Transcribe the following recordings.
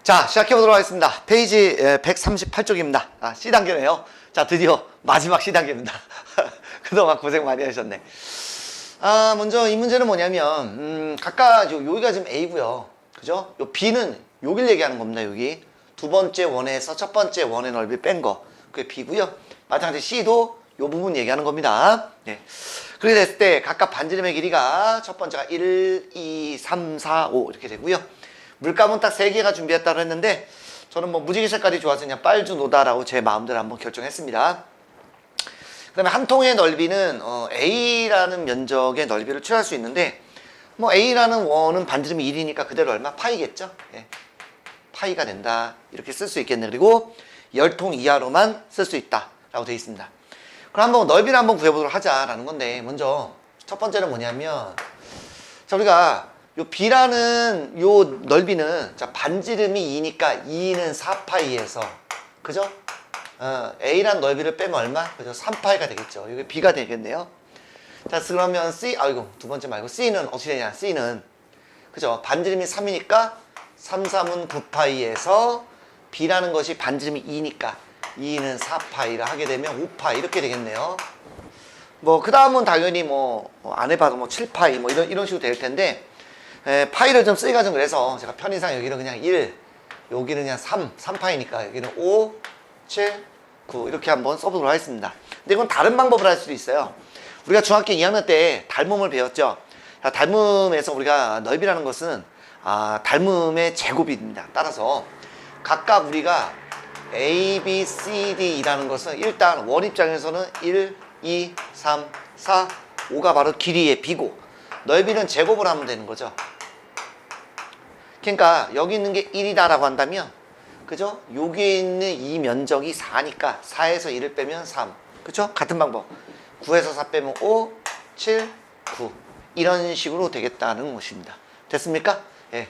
자, 시작해보도록 하겠습니다. 페이지 138쪽입니다. C단계네요. 자, 드디어 마지막 C단계입니다. 그동안 고생 많이 하셨네. 먼저 이 문제는 뭐냐면, 각각 여기가 지금 A고요. 그죠? 요 B는 여길 얘기하는 겁니다, 여기. 두 번째 원에서 첫 번째 원의 넓이 뺀 거. 그게 B고요. 마찬가지 C도 요 부분 얘기하는 겁니다. 네. 그렇게 됐을 때 각각 반지름의 길이가 첫 번째가 1, 2, 3, 4, 5 이렇게 되고요. 물감은 딱 3개가 준비했다고 했는데 저는 뭐 무지개 색깔이 좋아서 그냥 빨주노다라고 제 마음대로 한번 결정했습니다. 그 다음에 한 통의 넓이는 A라는 면적의 넓이를 취할 수 있는데 뭐 A라는 원은 반지름이 1이니까 그대로 얼마? 파이겠죠? 예. 파이가 된다 이렇게 쓸 수 있겠네. 그리고 10통 이하로만 쓸 수 있다 라고 되어 있습니다. 그럼 한번 넓이를 한번 구해보도록 하자라는 건데 먼저 첫 번째는 뭐냐면 자 우리가 요 B라는 요 넓이는 자 반지름이 2니까 2는 4파이에서 그죠? A라는 넓이를 빼면 얼마? 그죠? 3파이가 되겠죠. 이게 B가 되겠네요. 자 그러면 C 아이고 두 번째 말고 C는 어떻게 되냐? C는 그죠? 반지름이 3이니까 3, 3은 9파이에서 B라는 것이 반지름이 2니까 2는 4파이라 하게 되면 5파이 이렇게 되겠네요. 뭐 그 다음은 당연히 뭐 안 해봐도 뭐 7파이 뭐 이런 식으로 될 텐데 파이를 좀 쓰기가 좀 그래서 제가 편의상 여기는 그냥 1 여기는 그냥 3파이니까 여기는 5, 7, 9 이렇게 한번 써보도록 하겠습니다. 근데 이건 다른 방법을 할 수도 있어요. 우리가 중학교 2학년 때 닮음을 배웠죠. 닮음에서 우리가 넓이라는 것은 닮음의 제곱입니다. 따라서 각각 우리가 A, B, C, D 이라는 것은 일단 원 입장에서는 1, 2, 3, 4, 5가 바로 길이의 B고 넓이는 제곱을 하면 되는 거죠. 그러니까 여기 있는 게 1이다 라고 한다면 그죠? 여기에 있는 이 면적이 4니까 4에서 1을 빼면 3 그죠? 같은 방법 9에서 4 빼면 5, 7, 9 이런 식으로 되겠다는 것입니다. 됐습니까? 예.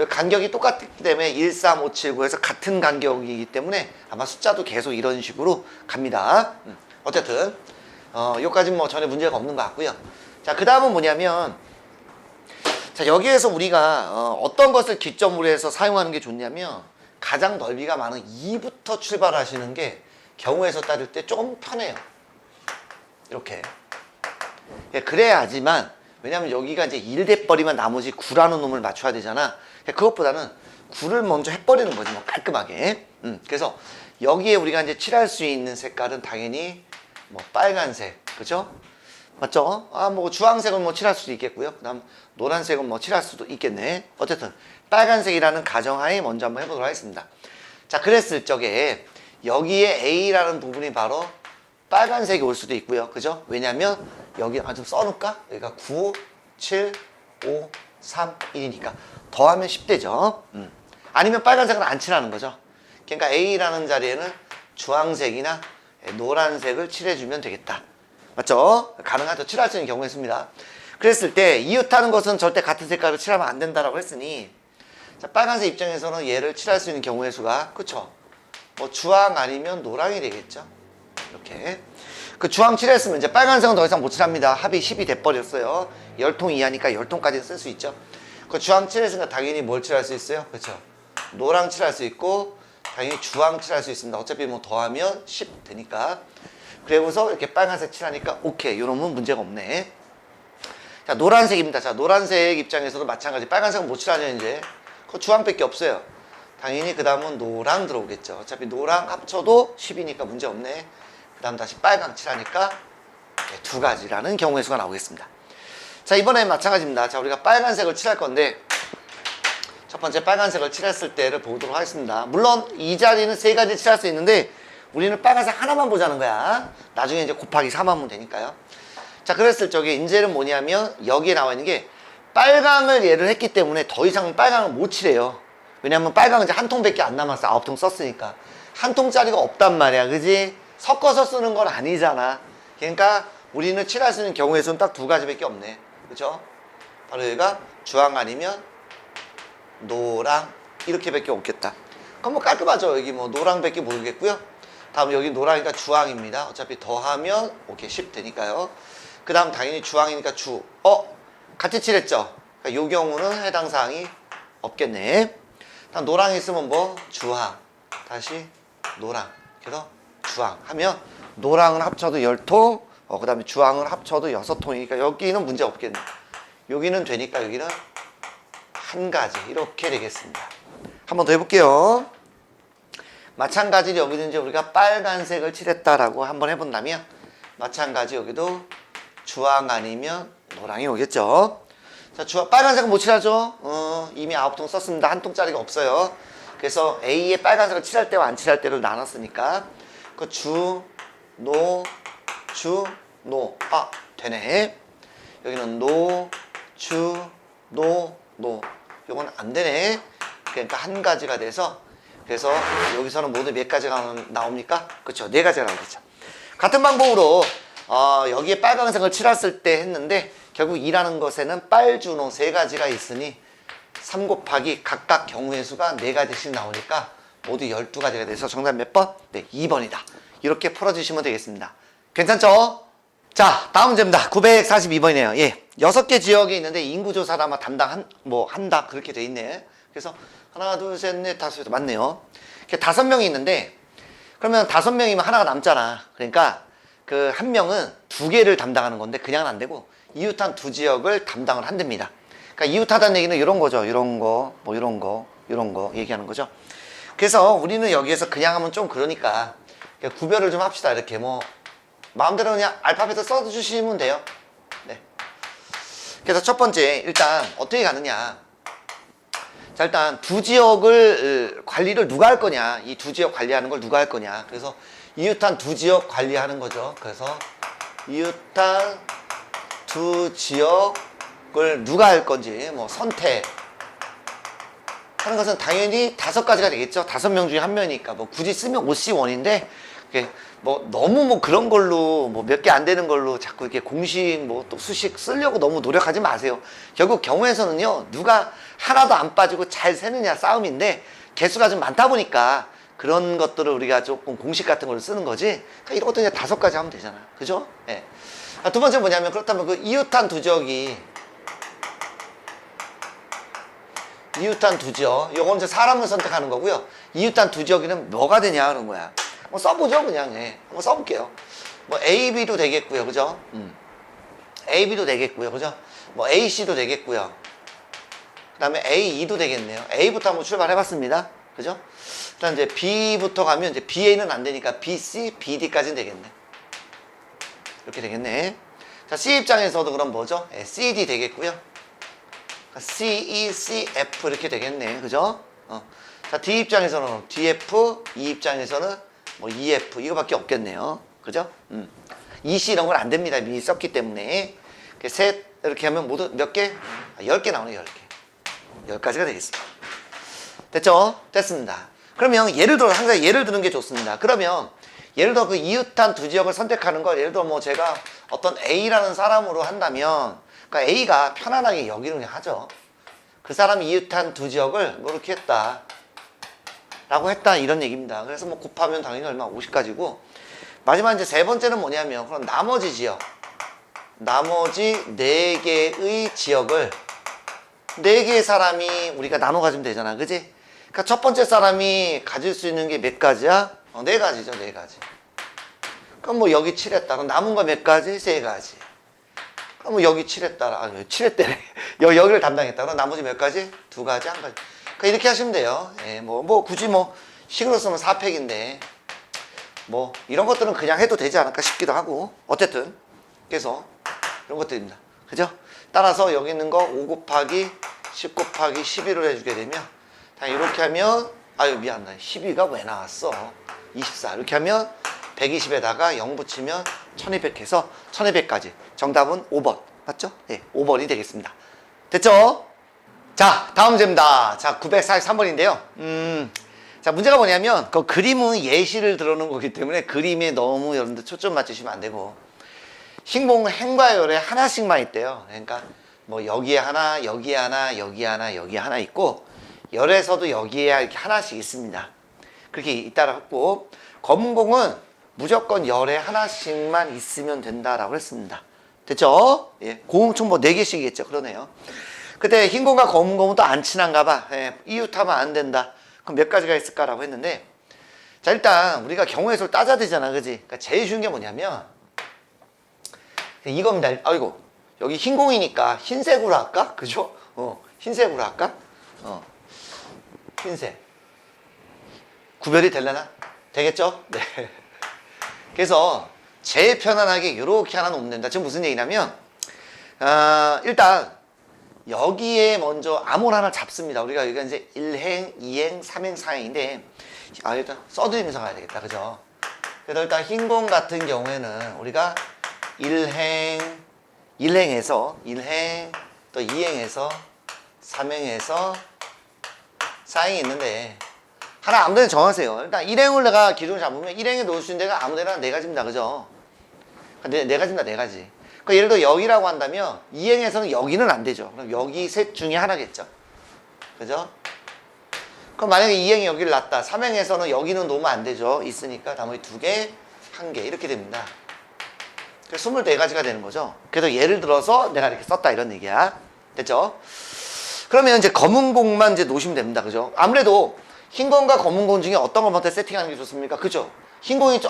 간격이 똑같기 때문에 1, 3, 5, 7, 9에서 같은 간격이기 때문에 아마 숫자도 계속 이런 식으로 갑니다. 어쨌든 여기까지는 뭐 전혀 문제가 없는 것 같고요. 자, 그 다음은 뭐냐면 자 여기에서 우리가 어떤 것을 기점으로 해서 사용하는 게 좋냐면 가장 넓이가 많은 2부터 출발하시는 게 경우에서 따질 때 조금 편해요. 이렇게 예, 그래야지만 왜냐면 여기가 이제 1 돼버리면 나머지 9라는 놈을 맞춰야 되잖아. 그것보다는 9를 먼저 해버리는 거지 뭐 깔끔하게. 그래서 여기에 우리가 이제 칠할 수 있는 색깔은 당연히 뭐 빨간색 그죠? 맞죠? 뭐 주황색은 뭐 칠할 수도 있겠고요. 그 다음 노란색은 뭐 칠할 수도 있겠네. 어쨌든 빨간색이라는 가정하에 먼저 한번 해보도록 하겠습니다. 자 그랬을 적에 여기에 A라는 부분이 바로 빨간색이 올 수도 있고요. 그죠? 왜냐면 여기 좀 써놓을까? 여기가 9, 7, 5, 3, 1이니까 더하면 10대죠. 아니면 빨간색은 안 칠하는 거죠. 그러니까 A라는 자리에는 주황색이나 노란색을 칠해주면 되겠다. 맞죠? 가능하죠. 칠할 수 있는 경우가 있습니다. 그랬을 때 이웃하는 것은 절대 같은 색깔로 칠하면 안 된다라고 했으니 자, 빨간색 입장에서는 얘를 칠할 수 있는 경우의 수가 그쵸? 뭐 주황 아니면 노랑이 되겠죠. 이렇게 그 주황 칠했으면 이제 빨간색은 더 이상 못 칠합니다. 합이 10이 돼버렸어요. 10통 이하니까 10통까지는 쓸 수 있죠. 그 주황 칠했으니까 당연히 뭘 칠할 수 있어요? 그쵸? 노랑 칠할 수 있고 당연히 주황 칠할 수 있습니다. 어차피 뭐 더하면 10 되니까 그리고서 이렇게 빨간색 칠하니까 오케이 요놈은 문제가 없네. 자 노란색입니다. 자 노란색 입장에서도 마찬가지 빨간색은 못 칠하죠. 이제 그 주황밖에 없어요. 당연히 그 다음은 노랑 들어오겠죠. 어차피 노랑 합쳐도 10이니까 문제 없네. 그 다음 다시 빨강 칠하니까 두 가지라는 경우의 수가 나오겠습니다. 자 이번엔 마찬가지입니다. 자 우리가 빨간색을 칠할 건데 첫 번째 빨간색을 칠했을 때를 보도록 하겠습니다. 물론 이 자리는 세 가지 칠할 수 있는데 우리는 빨간색 하나만 보자는 거야. 나중에 이제 곱하기 3 하면 되니까요. 자 그랬을 적에 이제는 뭐냐면 여기에 나와 있는 게 빨강을 얘를 했기 때문에 더 이상 빨강을 못 칠해요. 왜냐면 빨강은 이제 한 통밖에 안 남았어. 9통 썼으니까 한 통짜리가 없단 말이야. 그지? 섞어서 쓰는 건 아니잖아. 그러니까 우리는 칠할 수 있는 경우의 수는 딱 두 가지밖에 없네. 그죠? 바로 여기가 주황 아니면 노랑 이렇게밖에 없겠다. 그럼 뭐 깔끔하죠. 여기 뭐 노랑밖에 모르겠고요. 다음 여기 노랑이니까 주황입니다. 어차피 더하면 오케이 10 되니까요. 그 다음 당연히 주황이니까 같이 칠했죠. 그러니까 요 경우는 해당 사항이 없겠네. 노랑이 있으면 뭐? 주황. 다시 노랑. 그래서 주황 하면 노랑을 합쳐도 10통, 그 다음에 주황을 합쳐도 6통이니까 여기는 문제 없겠네. 여기는 되니까 여기는 한 가지 이렇게 되겠습니다. 한 번 더 해볼게요. 마찬가지로 여기는 이제 우리가 빨간색을 칠했다라고 한번 해본다면 마찬가지 여기도 주황 아니면 노랑이 오겠죠. 자, 빨간색은 못 칠하죠. 이미 9통 썼습니다. 한 통짜리가 없어요. 그래서 A의 빨간색을 칠할 때와 안 칠할 때를 나눴으니까 그 주, 노, 주, 노. 아, 되네. 여기는 노, 주, 노, 노. 요건 안 되네. 그러니까 한 가지가 돼서 그래서 여기서는 모두 몇 가지가 나옵니까? 그렇죠. 4가지가 나오겠죠. 같은 방법으로 여기에 빨간색을 칠했을 때 했는데 결국 2라는 것에는 빨주노 3가지가 있으니 3 곱하기 각각 경우의 수가 4가지씩 나오니까 모두 12가지가 돼서 정답 몇 번? 네, 2번이다. 이렇게 풀어주시면 되겠습니다. 괜찮죠? 자, 다음 문제입니다. 942번이네요. 예, 6개 지역이 있는데 인구조사를 아마 한다 그렇게 돼 있네. 그래서 하나, 둘, 셋, 넷, 다섯, 여섯 맞네요. 이렇게 5명이 있는데 그러면 5명이면 하나가 남잖아. 그러니까 그 한 명은 2개를 담당하는 건데 그냥은 안 되고 이웃한 2지역을 담당을 한답니다. 그러니까 이웃하다는 얘기는 이런 거죠. 이런 거, 뭐 이런 거, 이런 거 얘기하는 거죠. 그래서 우리는 여기에서 그냥 하면 좀 그러니까 구별을 좀 합시다. 이렇게 뭐 마음대로 그냥 알파벳을 써주시면 돼요. 네. 그래서 첫 번째 일단 어떻게 가느냐. 자, 일단 2지역을 관리를 누가 할 거냐. 이 2지역 관리하는 걸 누가 할 거냐. 그래서 이웃한 2지역 관리하는 거죠. 그래서 이웃한 2지역을 누가 할 건지 뭐 선택 하는 것은 당연히 5가지가 되겠죠. 5명 중에 1명이니까 뭐 굳이 쓰면 OC1인데 뭐 너무 뭐 그런 걸로 뭐 몇 개 안 되는 걸로 자꾸 이렇게 공식 뭐 또 수식 쓰려고 너무 노력하지 마세요. 결국 경우에서는요 누가 하나도 안 빠지고 잘 세느냐 싸움인데 개수가 좀 많다 보니까 그런 것들을 우리가 조금 공식 같은 걸 쓰는 거지. 그러니까 이런 것도 이제 5가지 하면 되잖아. 그죠? 예. 두 번째 뭐냐면 그렇다면 그 이웃한 2지역이 이웃한 2지역 요건 이제 사람을 선택하는 거고요. 이웃한 2지역이면 뭐가 되냐 하는 거야. 뭐 써보죠 그냥. 예. 한번 써볼게요. 뭐 A, B도 되겠고요. 그죠? A, B도 되겠고요. 그죠? 뭐 A, C도 되겠고요. 그 다음에 A, E도 되겠네요. A부터 한번 출발해봤습니다. 그죠? 일단 이제 B부터 가면 이제 BA는 안 되니까 B, C, B, D까지는 되겠네. 이렇게 되겠네. 자, C 입장에서도 그럼 뭐죠? C, D 되겠고요. C, E, C, F 이렇게 되겠네. 그죠? 자, D 입장에서는 D, F, E 입장에서는 뭐 E, F 이거밖에 없겠네요. 그죠? E, C 이런 건 안 됩니다. 미리 썼기 때문에. 셋 이렇게 하면 모두 몇 개? 10개 나오네요. 10개. 10가지가 되겠습니다. 됐죠? 됐습니다. 그러면 예를 들어 항상 예를 드는 게 좋습니다. 그러면 예를 들어 그 이웃한 2지역을 선택하는 걸 예를 들어 뭐 제가 어떤 A라는 사람으로 한다면 그러니까 A가 편안하게 여기를 그냥 하죠. 그 사람이 이웃한 2지역을 뭐 이렇게 했다 라고 했다 이런 얘기입니다. 그래서 뭐 곱하면 당연히 얼마 50가지고 마지막 이제 3번째는 뭐냐면 그럼 나머지 지역 나머지 4개의 지역을 4개의 사람이 우리가 나눠 가지면 되잖아. 그지? 그러니까 첫 번째 사람이 가질 수 있는 게 몇 가지야? 4가지죠. 4가지. 그럼 뭐 여기 7했다. 그럼 남은 거 몇 가지? 3가지. 그럼 뭐 여기 7했다. 7했대네. 여기를 담당했다. 그럼 나머지 몇 가지? 2가지, 1가지. 그러니까 이렇게 하시면 돼요. 예, 뭐 굳이 뭐 식으로 쓰면 4팩인데 뭐 이런 것들은 그냥 해도 되지 않을까 싶기도 하고 어쨌든 그래서 이런 것들입니다. 그죠? 따라서 여기 있는 거 5 곱하기 10 곱하기 11을 해주게 되면 이렇게 하면 아유 미안 나 12가 왜 나왔어 24 이렇게 하면 120에다가 0 붙이면 1200 해서 1200까지 정답은 5번 맞죠? 네 5번이 되겠습니다. 됐죠? 자 다음 문제입니다. 자 943번인데요 자 문제가 뭐냐면 그 그림은 예시를 들어놓은 거기 때문에 그림에 너무 여러분들 초점 맞추시면 안 되고 행복은 행과 열에 하나씩만 있대요. 그러니까 뭐 여기에 하나 여기에 하나 여기에 하나 여기에 하나 있고 열에서도 여기에 이렇게 하나씩 있습니다. 그렇게 있다라고 했고 검은 공은 무조건 열에 하나씩만 있으면 된다라고 했습니다. 됐죠? 예, 공총 뭐 4개씩이겠죠. 그러네요. 그때 흰 공과 검은 공은 또 안 친한가 봐. 예, 이웃하면 안 된다. 그럼 몇 가지가 있을까라고 했는데, 자, 일단 우리가 경우의 수를 따져야 되잖아, 그지? 그러니까 제일 쉬운 게 뭐냐면 이겁니다. 아이고, 여기 흰 공이니까 흰색으로 할까? 그죠? 흰색으로 할까? 흰색. 구별이 되려나? 되겠죠? 네. 그래서 제일 편안하게 이렇게 하나 놓으면 된다. 지금 무슨 얘기냐면, 일단 여기에 먼저 아무나 하나 잡습니다. 우리가 여기가 이제 1행, 2행, 3행, 4행인데, 일단 써드리면서 가야 되겠다. 그죠? 그래서 일단 흰 공 같은 경우에는 우리가 1행, 1행에서 1행, 또 2행에서 3행에서 4행이 있는데, 하나 아무데나 정하세요. 일단 1행을 내가 기준을 잡으면 1행에 놓을 수 있는 데가 아무데나 4가지입니다. 그죠? 네 가지입니다. 4가지. 그러니까 예를 들어 여기라고 한다면 2행에서는 여기는 안 되죠. 그럼 여기 셋 중에 하나겠죠. 그죠? 그럼 만약에 2행이 여기를 놨다. 3행에서는 여기는 놓으면 안 되죠. 있으니까 나머지 2개, 1개 이렇게 됩니다. 그래서 24가지가 되는 거죠. 그래서 예를 들어서 내가 이렇게 썼다 이런 얘기야. 됐죠? 그러면 이제 검은 공만 이제 놓으시면 됩니다. 그죠? 아무래도 흰 공과 검은 공 중에 어떤 걸 먼저 세팅하는 게 좋습니까? 그죠? 흰 공이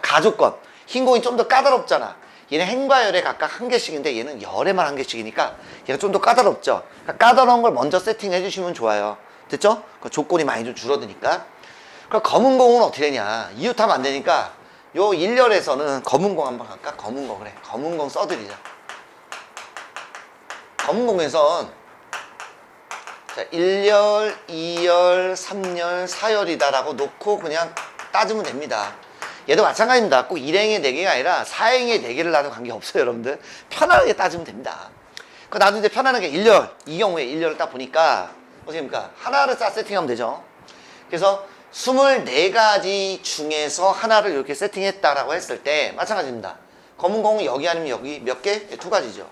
가족권. 흰 공이 좀 더 까다롭잖아. 얘는 행과 열에 각각 1개씩인데 얘는 열에만 1개씩이니까 얘가 좀 더 까다롭죠. 그러니까 까다로운 걸 먼저 세팅해 주시면 좋아요. 됐죠? 그 조건이 많이 좀 줄어드니까. 그럼 검은 공은 어떻게 되냐? 이웃하면 안 되니까 요 1열에서는 검은 공 한번 할까? 검은 공 그래. 검은 공 써드리자. 검은 공에선 자, 1열, 2열, 3열, 4열이다라고 놓고 그냥 따지면 됩니다. 얘도 마찬가지입니다. 꼭 1행의 4개가 아니라 4행의 4개를 놔도 관계없어요, 여러분들. 편하게 따지면 됩니다. 나도 이제 편안하게 1열, 이 경우에 1열을 딱 보니까 어떻습니까? 하나를 딱 세팅하면 되죠. 그래서 24가지 중에서 하나를 이렇게 세팅했다라고 했을 때 마찬가지입니다. 검은 공은 여기 아니면 여기 몇 개? 2가지죠.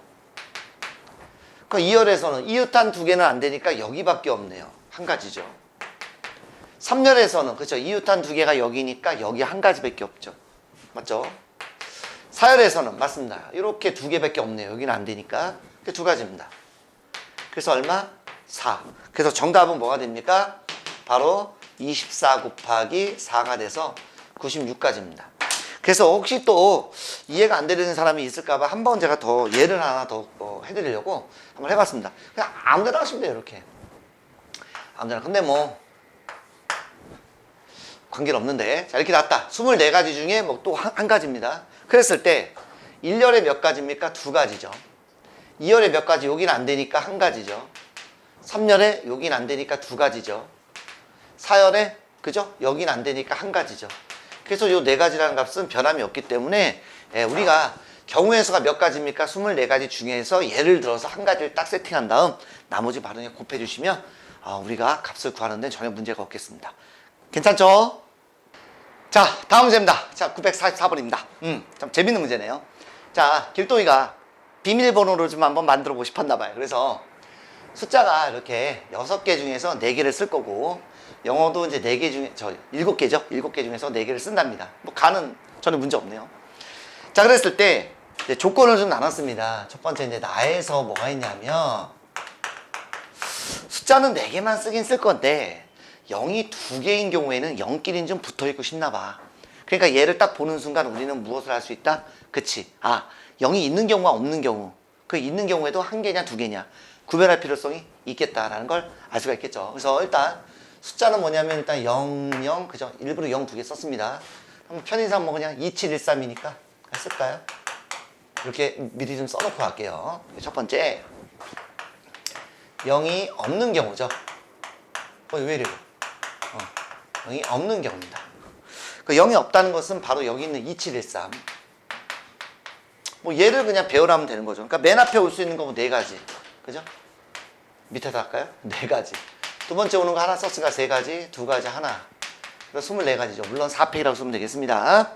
그 2열에서는 이웃한 2개는 안 되니까 여기밖에 없네요. 1가지죠. 3열에서는 그렇죠. 이웃한 2개가 여기니까 여기 1가지밖에 없죠. 맞죠? 4열에서는 맞습니다. 이렇게 2개밖에 없네요. 여기는 안 되니까. 2가지입니다. 그래서 얼마? 4. 그래서 정답은 뭐가 됩니까? 바로 24 곱하기 4가 돼서 96가지입니다. 그래서 혹시 또 이해가 안 되는 사람이 있을까봐 한번 제가 더 예를 하나 더 해드리려고 한번 해봤습니다. 그냥 아무데나 하시면 돼요, 이렇게. 아무데나. 근데 뭐, 관계는 없는데. 자, 이렇게 났다. 24가지 중에 뭐 또 한 가지입니다. 그랬을 때, 1열에 몇 가지입니까? 2가지죠. 2열에 몇 가지? 여기는 안 되니까 1가지죠. 3열에 여기는 안 되니까 2가지죠. 4열에, 그죠? 여기는 안 되니까 1가지죠. 그래서 요 4가지라는 값은 변함이 없기 때문에 우리가 경우의 수가 몇 가지입니까? 24가지 중에서 예를 들어서 1가지를 딱 세팅한 다음 나머지 바로 그냥 곱해 주시면 우리가 값을 구하는 데는 전혀 문제가 없겠습니다. 괜찮죠? 자, 다음 문제입니다. 자, 944번입니다. 참 재밌는 문제네요. 자, 길동이가 비밀번호를 좀 한번 만들어 보고 싶었나 봐요. 그래서 숫자가 이렇게 6개 중에서 4개를 쓸 거고 영어도 이제 4개 중에 7개죠. 7개 중에서 4개를 쓴답니다. 뭐 가는 전혀 문제 없네요. 자, 그랬을 때 이제 조건을 좀 나눴습니다. 첫 번째 이제 나에서 뭐가 있냐면 숫자는 4개만 쓰긴 쓸 건데 0이 2개인 경우에는 0끼리는 좀 붙어 있고 싶나 봐. 그러니까 얘를 딱 보는 순간 우리는 무엇을 할 수 있다? 그치. 0이 있는 경우와 없는 경우. 그 있는 경우에도 1개냐 2개냐 구별할 필요성이 있겠다라는 걸 알 수가 있겠죠. 그래서 일단 숫자는 뭐냐면 일단 0, 0, 그죠? 일부러 0 2개 썼습니다. 그럼 편의상 뭐 그냥 2713이니까 쓸까요? 이렇게 미리 좀 써놓고 갈게요. 첫 번째 0이 없는 경우죠. 왜 이래요? 0이 없는 경우입니다. 그 0이 없다는 것은 바로 여기 있는 2713. 뭐 얘를 그냥 배열하면 되는 거죠. 그러니까 맨 앞에 올 수 있는 거 4가지. 그죠? 밑에다 할까요? 4가지. 두 번째 오는 거 하나 썼으니까 3가지, 2가지 하나. 그래서 24가지죠. 물론 4팩이라고 쓰면 되겠습니다.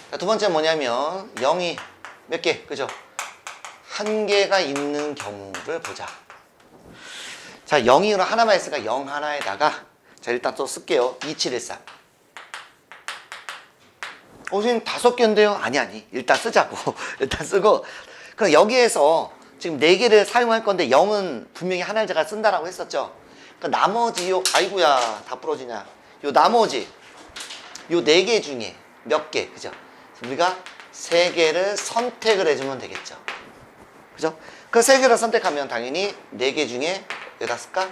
자, 두 번째 뭐냐면 0이 몇 개? 그죠? 1개가 있는 경우를 보자. 자, 0이 하나만 있으니까 0 하나에다가 자, 일단 또 쓸게요. 2713. 선생님 5개인데요? 아니. 일단 쓰자고. 일단 쓰고. 그럼 여기에서 지금 4개를 사용할 건데 0은 분명히 하나를 제가 쓴다라고 했었죠. 그러니까 나머지 아이고야 다 부러지냐. 요 나머지 요 4개 중에 몇 개, 그죠? 우리가 3개를 선택을 해주면 되겠죠. 그죠? 그 3개를 선택하면 당연히 4개 중에 여기다 쓸까?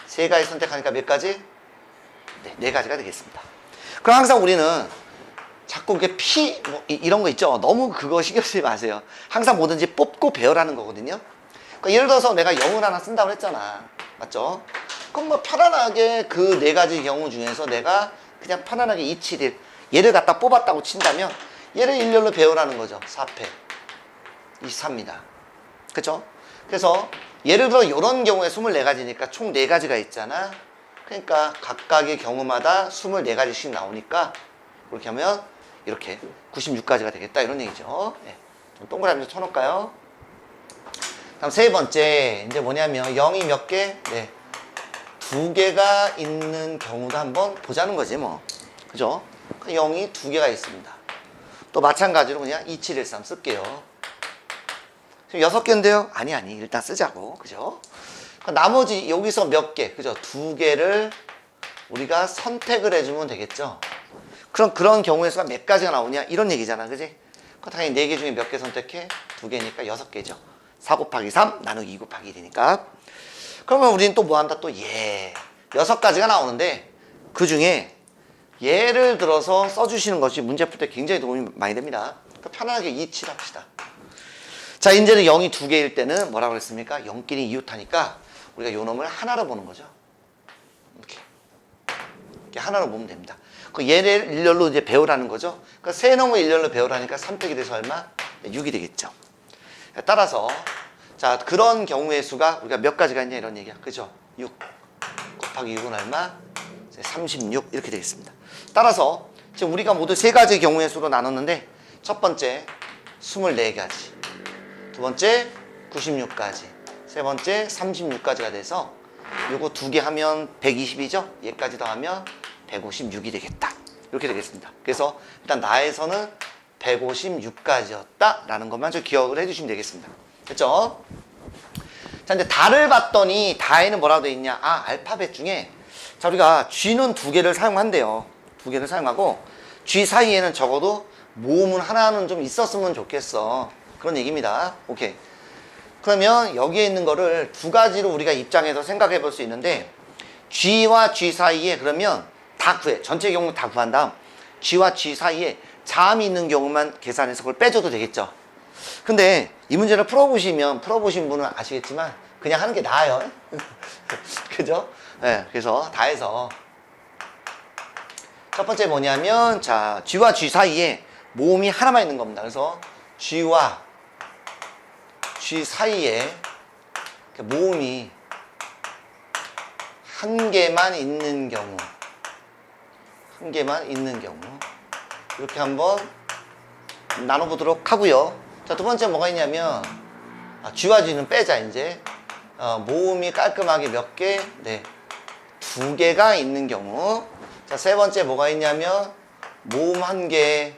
3가지 선택하니까 몇 가지? 네, 4가지가 되겠습니다. 그럼 항상 우리는 자꾸 이렇게 이런 거 있죠? 너무 그거 신경 쓰지 마세요. 항상 뭐든지 뽑고 배열하는 거거든요. 그러니까 예를 들어서 내가 0을 하나 쓴다고 했잖아. 맞죠? 그럼 뭐 편안하게 그 4가지 경우 중에서 내가 그냥 편안하게 2, 7, 1 얘를 갖다 뽑았다고 친다면 얘를 일렬로 배열하는 거죠. 4패 24입니다. 그쵸? 그래서 예를 들어 이런 경우에 24가지니까 총 4가지가 있잖아. 그러니까 각각의 경우마다 24가지씩 나오니까 그렇게 하면 이렇게 96가지가 되겠다 이런 얘기죠. 네. 좀 동그라미 좀 쳐놓을까요? 다음 세 번째 이제 뭐냐면 0이 몇 개? 네. 2개가 있는 경우도 한번 보자는 거지 뭐. 그죠? 0이 2개가 있습니다. 또 마찬가지로 그냥 2713 쓸게요. 지금 6개인데요? 아니 일단 쓰자고. 그죠? 나머지 여기서 몇 개, 그죠? 2개를 우리가 선택을 해주면 되겠죠? 그럼 그런 경우의 수가 몇 가지가 나오냐? 이런 얘기잖아. 그지? 당연히 4개 중에 몇 개 선택해? 2개니까 6개죠. 4 곱하기 3 나누기 2 곱하기 1이니까. 그러면 우리는 또 뭐 한다? 또 6가지가 나오는데 그 중에 예를 들어서 써주시는 것이 문제 풀 때 굉장히 도움이 많이 됩니다. 그러니까 편안하게 2, 7 합시다. 자, 이제는 0이 2개일 때는 뭐라고 그랬습니까? 0끼리 이웃하니까 우리가 요 놈을 하나로 보는 거죠. 이렇게 하나로 보면 됩니다. 그 얘를 일렬로 이제 배우라는 거죠. 그러니까 세 놈을 일렬로 배우라니까 3 빼기 돼서 얼마? 6이 되겠죠. 따라서 자, 그런 경우의 수가 우리가 몇 가지가 있냐 이런 얘기야. 그죠? 6 곱하기 6은 얼마? 36 이렇게 되겠습니다. 따라서 지금 우리가 모두 3가지 경우의 수로 나눴는데 첫 번째 24가지, 두 번째 96가지, 세 번째 36가지가 돼서 요거 2개 하면 120이죠? 얘까지 더하면 156이 되겠다. 이렇게 되겠습니다. 그래서 일단 나에서는 156가지였다 라는 것만 좀 기억을 해주시면 되겠습니다. 됐죠? 자, 이제 다를 봤더니 다에는 뭐라고 되어 있냐? 알파벳 중에 자, 우리가 G는 2개를 사용한대요. 2개를 사용하고 G 사이에는 적어도 모음은 하나는 좀 있었으면 좋겠어. 그런 얘기입니다. 오케이. 그러면 여기에 있는 거를 2가지로 우리가 입장해서 생각해 볼 수 있는데 G와 G 사이에 그러면 다 구해. 전체 경우 다 구한 다음 G와 G 사이에 자음이 있는 경우만 계산해서 그걸 빼줘도 되겠죠. 근데 이 문제를 풀어보신 분은 아시겠지만 그냥 하는 게 나아요. 그죠? 네, 그래서 다 해서 첫 번째 뭐냐면 자, G와 G 사이에 모음이 하나만 있는 겁니다. 그래서 G와 G 사이에 모음이 한 개만 있는 경우 이렇게 한번 나눠보도록 하고요. 자, 두 번째 뭐가 있냐면 G와 G는 빼자 이제. 모음이 깔끔하게 몇 개? 네, 2개가 있는 경우. 자, 세 번째 뭐가 있냐면 모음 1개,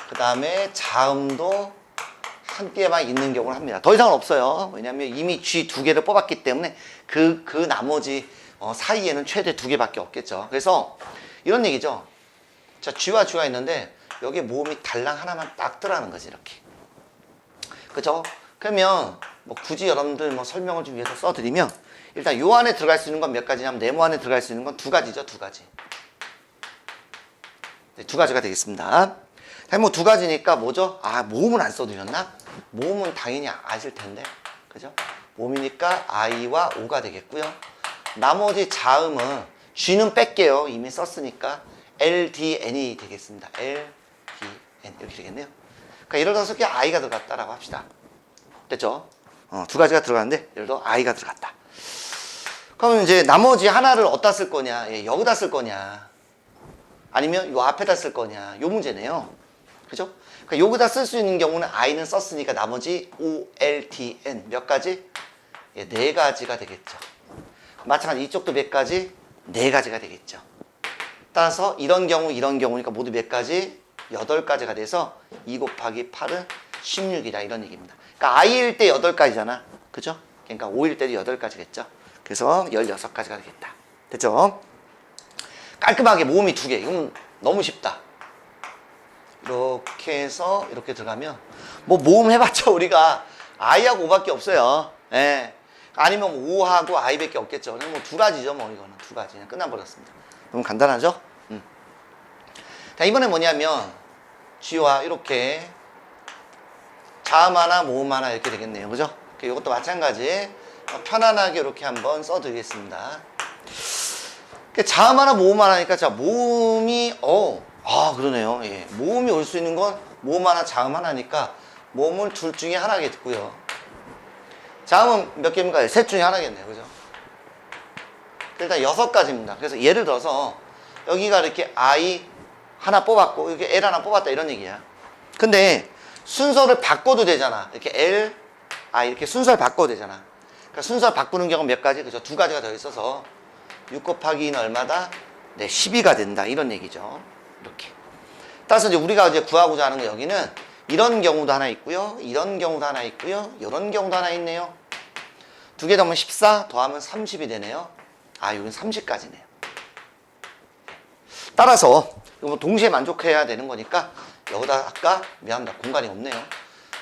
그 다음에 자음도 1개만 있는 경우를 합니다. 더 이상은 없어요. 왜냐하면 이미 G 2개를 뽑았기 때문에 그 나머지 사이에는 최대 2개밖에 없겠죠. 그래서 이런 얘기죠. 자, G와 G가 있는데 여기에 모음이 달랑 하나만 딱 들어가는 거지 이렇게. 그죠? 그러면 뭐 굳이 여러분들 뭐 설명을 좀 위해서 써드리면 일단 요 안에 들어갈 수 있는 건 몇 가지냐면 네모 안에 들어갈 수 있는 건 2가지죠. 2가지. 네, 2가지가 되겠습니다. 뭐 2가지니까 뭐죠? 모음은 안 써드렸나? 모음은 당연히 아실 텐데. 그죠? 모음이니까 I와 O가 되겠고요. 나머지 자음은 G는 뺄게요. 이미 썼으니까 LDN이 되겠습니다. LDN 이렇게 되겠네요. 그러니까 예를 들어서 I가 들어갔다라고 합시다. 됐죠? 2가지가 들어갔는데 예를 들어 I가 들어갔다. 그러면 이제 나머지 하나를 어디다 쓸 거냐? 여기다 쓸 거냐? 아니면 요 앞에다 쓸 거냐? 요 문제네요. 그죠? 그러니까 여기다 쓸 수 있는 경우는 I는 썼으니까 나머지 OLTN 몇 가지? 4가지가 되겠죠. 마찬가지 이쪽도 몇 가지? 4가지가 되겠죠. 따라서 이런 경우니까 모두 몇 가지? 8가지가 돼서 2 곱하기 8은 16이다 이런 얘기입니다. 그러니까 i일 때 8가지잖아. 그죠? 그러니까 5일 때도 8가지겠죠. 그래서 16가지가 되겠다. 됐죠? 깔끔하게 모음이 2개. 이건 너무 쉽다. 이렇게 해서 이렇게 들어가면 뭐 모음 해봤자 우리가 i하고 5밖에 없어요. 예. 아니면 뭐 5하고 i밖에 없겠죠. 뭐 2가지죠. 뭐 이거는 2가지. 그냥 끝나버렸습니다. 너무 간단하죠? 자, 이번에 뭐냐면 G와 이렇게 자음 하나 모음 하나 이렇게 되겠네요. 그죠? 이것도 마찬가지 편안하게 이렇게 한번 써드리겠습니다. 자음 하나 모음 하나니까 자 모음이 그러네요. 예. 모음이 올 수 있는 건 모음 하나 자음 하나니까 모음을 둘 중에 하나겠고요. 자음은 몇 개입니까? 셋 중에 하나겠네요. 그죠? 일단 6가지입니다. 그래서 예를 들어서 여기가 이렇게 I 하나 뽑았고 여기 L 하나 뽑았다 이런 얘기야. 근데 순서를 바꿔도 되잖아. 이렇게 L, I 이렇게 순서를 바꿔도 되잖아. 그러니까 순서를 바꾸는 경우는 몇 가지? 그죠? 2가지가 더 있어서 6 곱하기 2는 얼마다? 네, 12가 된다. 이런 얘기죠. 이렇게. 따라서 이제 우리가 이제 구하고자 하는 거 여기는 이런 경우도 하나 있고요. 이런 경우도 하나 있고요. 이런 경우도 하나 있네요. 2개 더하면 14, 더하면 30이 되네요. 여긴 30까지네요. 따라서 이거 뭐 동시에 만족해야 되는 거니까 여기다 아까 미안합니다. 공간이 없네요.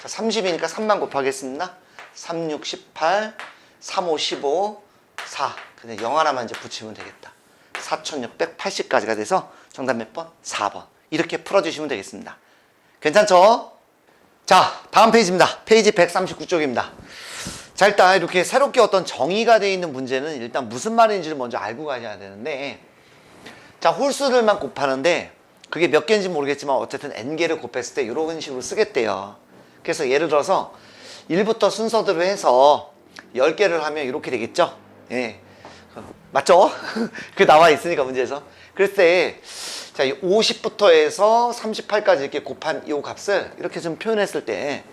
자, 30이니까 3만 곱하겠습니다. 3, 6, 18, 3, 5, 15, 4. 근데 0 하나만 이제 붙이면 되겠다. 4680까지가 돼서 정답 몇 번? 4번. 이렇게 풀어주시면 되겠습니다. 괜찮죠? 자, 다음 페이지입니다. 페이지 139쪽입니다. 자, 일단 이렇게 새롭게 어떤 정의가 되어 있는 문제는 일단 무슨 말인지를 먼저 알고 가야 되는데, 자, 홀수들만 곱하는데 그게 몇 개인지 모르겠지만 어쨌든 n개를 곱했을 때 이런 식으로 쓰겠대요. 그래서 예를 들어서 1부터 순서대로 해서 10개를 하면 이렇게 되겠죠? 예. 맞죠? 그게 나와 있으니까 문제에서. 그랬을 때, 자, 50부터 해서 38까지 이렇게 곱한 이 값을 이렇게 좀 표현했을 때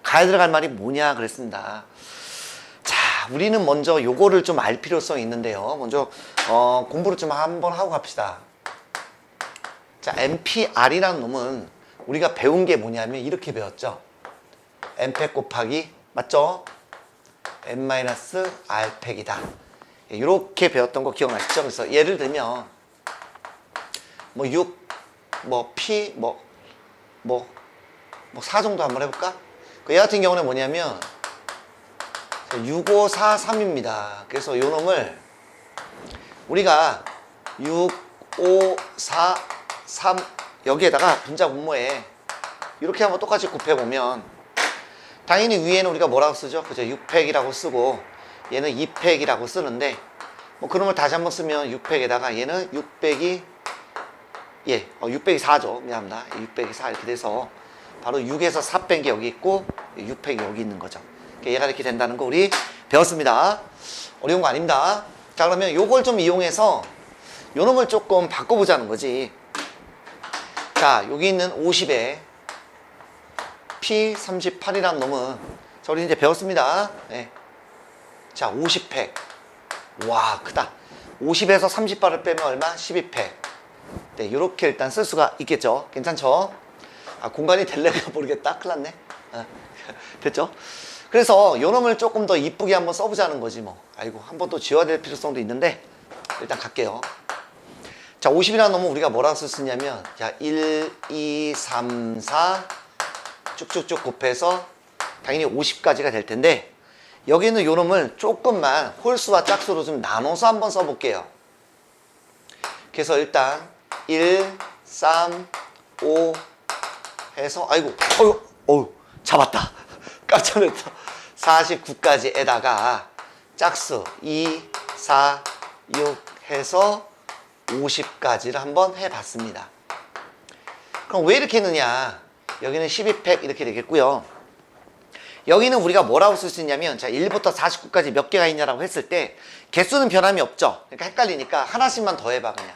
가야 들어갈 말이 뭐냐 그랬습니다. 자, 우리는 먼저 요거를 좀 알 필요성이 있는데요. 먼저 공부를 좀 한번 하고 갑시다. 자, NPR이라는 놈은 우리가 배운 게 뭐냐면 이렇게 배웠죠. N팩 곱하기 맞죠? N-R 팩이다. 이렇게 배웠던 거 기억나시죠? 그래서 예를 들면 뭐 6, 뭐 P, 뭐 4 정도 한번 해볼까? 얘 같은 경우는 뭐냐면 6, 5, 4, 3입니다. 그래서 요 놈을 우리가 6, 5, 4, 3 여기에다가 분자 분모에 이렇게 한번 똑같이 곱해보면 당연히 위에는 우리가 뭐라고 쓰죠? 그죠? 6팩이라고 쓰고 얘는 2팩이라고 쓰는데 뭐 그런 걸 다시 한번 쓰면 6팩에다가 얘는 6팩이 6팩이 4죠. 미안합니다. 6팩이 4 이렇게 돼서 바로 6에서 4 뺀 게 여기 있고 6팩이 여기 있는 거죠. 얘가 이렇게 된다는 거 우리 배웠습니다. 어려운 거 아닙니다. 자, 그러면 요걸 좀 이용해서 요 놈을 조금 바꿔보자는 거지. 자, 여기 있는 50에 P38이라는 놈은 자, 우리 이제 배웠습니다. 네. 자, 50팩. 와, 크다. 50에서 38을 빼면 얼마? 12팩. 네, 이렇게 일단 쓸 수가 있겠죠. 괜찮죠? 공간이 될래가 모르겠다. 큰일 났네. 됐죠? 그래서 요 놈을 조금 더 이쁘게 한번 써보자는 거지 뭐. 아이고, 한번 또 지워야 될 필요성도 있는데 일단 갈게요. 자, 50이라는 놈은 우리가 뭐라고 쓸 수 있냐면 자, 1, 2, 3, 4 쭉쭉쭉 곱해서 당연히 50까지가 될 텐데 여기는 요 놈을 조금만 홀수와 짝수로 좀 나눠서 한번 써볼게요. 그래서 일단 1, 3, 5 해서 아이고 잡았다. 깜짝 놀랐어. 49까지에다가 짝수 2, 4, 6 해서 50까지를 한번 해봤습니다. 그럼 왜 이렇게 했느냐? 여기는 12팩 이렇게 되겠고요. 여기는 우리가 뭐라고 쓸 수 있냐면 자 1부터 49까지 몇 개가 있냐라고 했을 때 개수는 변함이 없죠. 그러니까 헷갈리니까 하나씩만 더 해봐 그냥.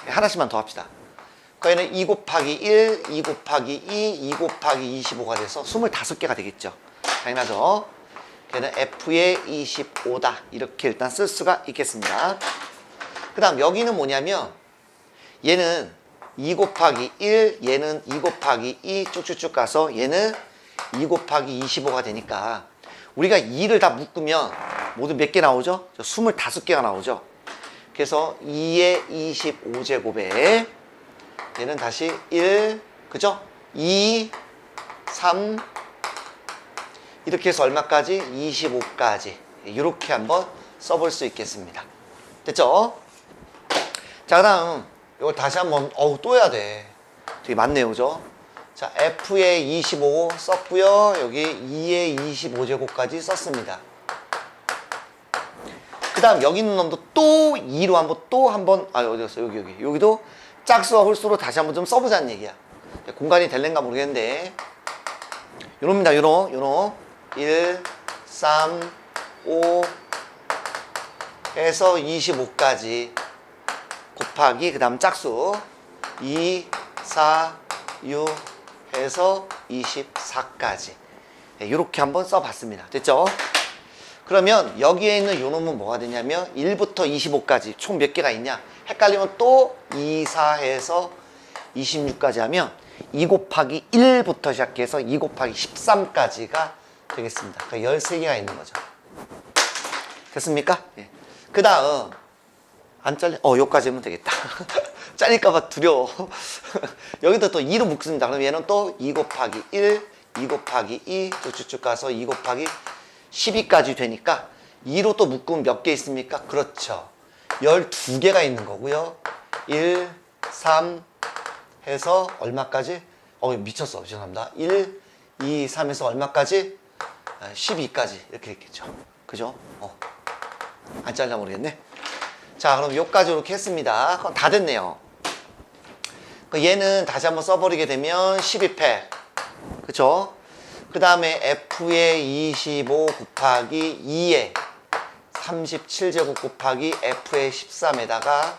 하나씩만 더 합시다. 그거는 2 곱하기 1, 2 곱하기 2, 2 곱하기 25가 돼서 25개가 되겠죠. 당연하죠. 걔는 F의 25다. 이렇게 일단 쓸 수가 있겠습니다. 그 다음 여기는 뭐냐면 얘는 2 곱하기 1, 얘는 2 곱하기 2 쭉쭉쭉 가서 얘는 2 곱하기 25가 되니까 우리가 2를 다 묶으면 모두 몇 개 나오죠? 25개가 나오죠. 그래서 2의 25제곱에 얘는 다시 1, 그죠? 2, 3 이렇게 해서 얼마까지? 25까지 이렇게 한번 써볼 수 있겠습니다. 됐죠? 자, 그 다음 이걸 다시 한번 또 해야 돼. 되게 많네요, 그죠? 자, F의 25 썼고요. 여기 2의 25제곱까지 썼습니다. 그 다음 여기 있는 놈도 또 2로 한번 어디 갔어? 여기 여기도 짝수와 홀수로 다시 한번 좀 써보자는 얘기야. 공간이 될랜가 모르겠는데 요놈입니다. 요놈 1, 3, 5 해서 25까지 곱하기 그 다음 짝수 2, 4, 6 해서 24까지 이렇게 한번 써봤습니다. 됐죠? 그러면 여기에 있는 요 놈은 뭐가 되냐면 1부터 25까지 총 몇 개가 있냐? 헷갈리면 또 2, 4 해서 26까지 하면 2 곱하기 1부터 시작해서 2 곱하기 13까지가 되겠습니다. 그러니까 13개가 있는 거죠. 됐습니까? 예. 그 다음 안 잘려? 여기까지 하면 되겠다. 잘릴까봐 두려워. 여기도 또 2로 묶습니다. 그럼 얘는 또 2 곱하기 1, 2 곱하기 2 쭉쭉 가서 2 곱하기 12까지 되니까 2로 또 묶으면 몇 개 있습니까? 그렇죠. 12개가 있는 거고요. 1, 3 해서 얼마까지? 미쳤어. 죄송합니다. 1, 2, 3에서 얼마까지? 12까지 이렇게 있겠죠. 그죠? 안 잘라 모르겠네. 자, 그럼 요까지 이렇게 했습니다. 그럼 다 됐네요. 얘는 다시 한번 써버리게 되면 12팩. 그쵸? 그 다음에 F의 25 곱하기 2에 37제곱 곱하기 F의 13에다가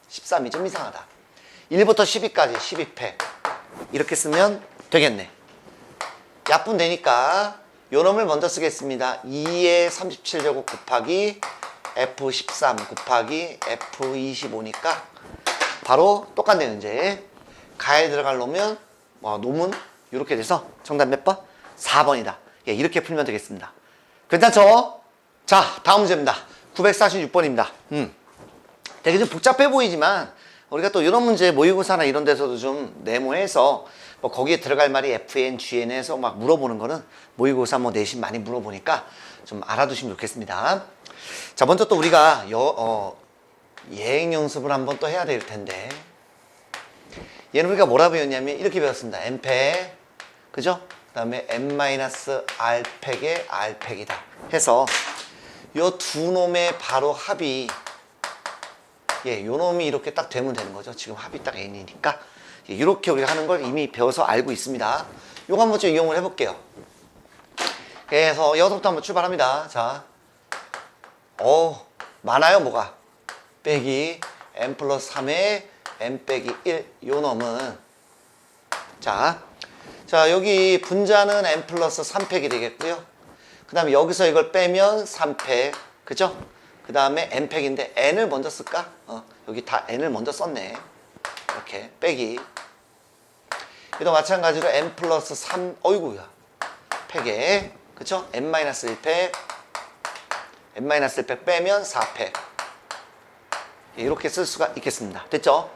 13이 좀 이상하다. 1부터 12까지 12팩. 이렇게 쓰면 되겠네. 약분 되니까 요 놈을 먼저 쓰겠습니다. 2의 37제곱 곱하기 F13 곱하기 F25니까 바로 똑같네요. 이제 가에 들어갈 놈은 놈은 이렇게 돼서 정답 몇 번? 4번이다. 예, 이렇게 풀면 되겠습니다. 괜찮죠? 자, 다음 문제입니다. 946번입니다. 되게 좀 복잡해 보이지만 우리가 또 이런 문제 모의고사나 이런 데서도 좀 네모해서 거기에 들어갈 말이 FN, GN에서 막 물어보는 거는 모의고사 내신 많이 물어보니까 좀 알아두시면 좋겠습니다. 자, 먼저 또 우리가 예행 연습을 한번 또 해야 될 텐데 얘는 우리가 뭐라 배웠냐면 이렇게 배웠습니다. N팩, 그죠? 그 다음에 N-R팩의 R팩이다 해서 요 두 놈의 바로 합이 요 놈이 이렇게 딱 되면 되는 거죠. 지금 합이 딱 N이니까 이렇게 우리가 하는 걸 이미 배워서 알고 있습니다. 요거 한번 좀 이용을 해볼게요. 그래서 여기서부터 한번 출발합니다. 자, 많아요. 뭐가? 빼기 n 플러스 3에 n 빼기 1 요 놈은 자 여기 분자는 n 플러스 3팩이 되겠고요. 그 다음에 여기서 이걸 빼면 3팩, 그죠? 그 다음에 n팩인데 n을 먼저 쓸까? 여기 다 n을 먼저 썼네. 이렇게 빼기 여기도 마찬가지로 n 플러스 3 어이구야 팩에, 그쵸? n-1팩 n-1팩 빼면 4팩 이렇게 쓸 수가 있겠습니다. 됐죠?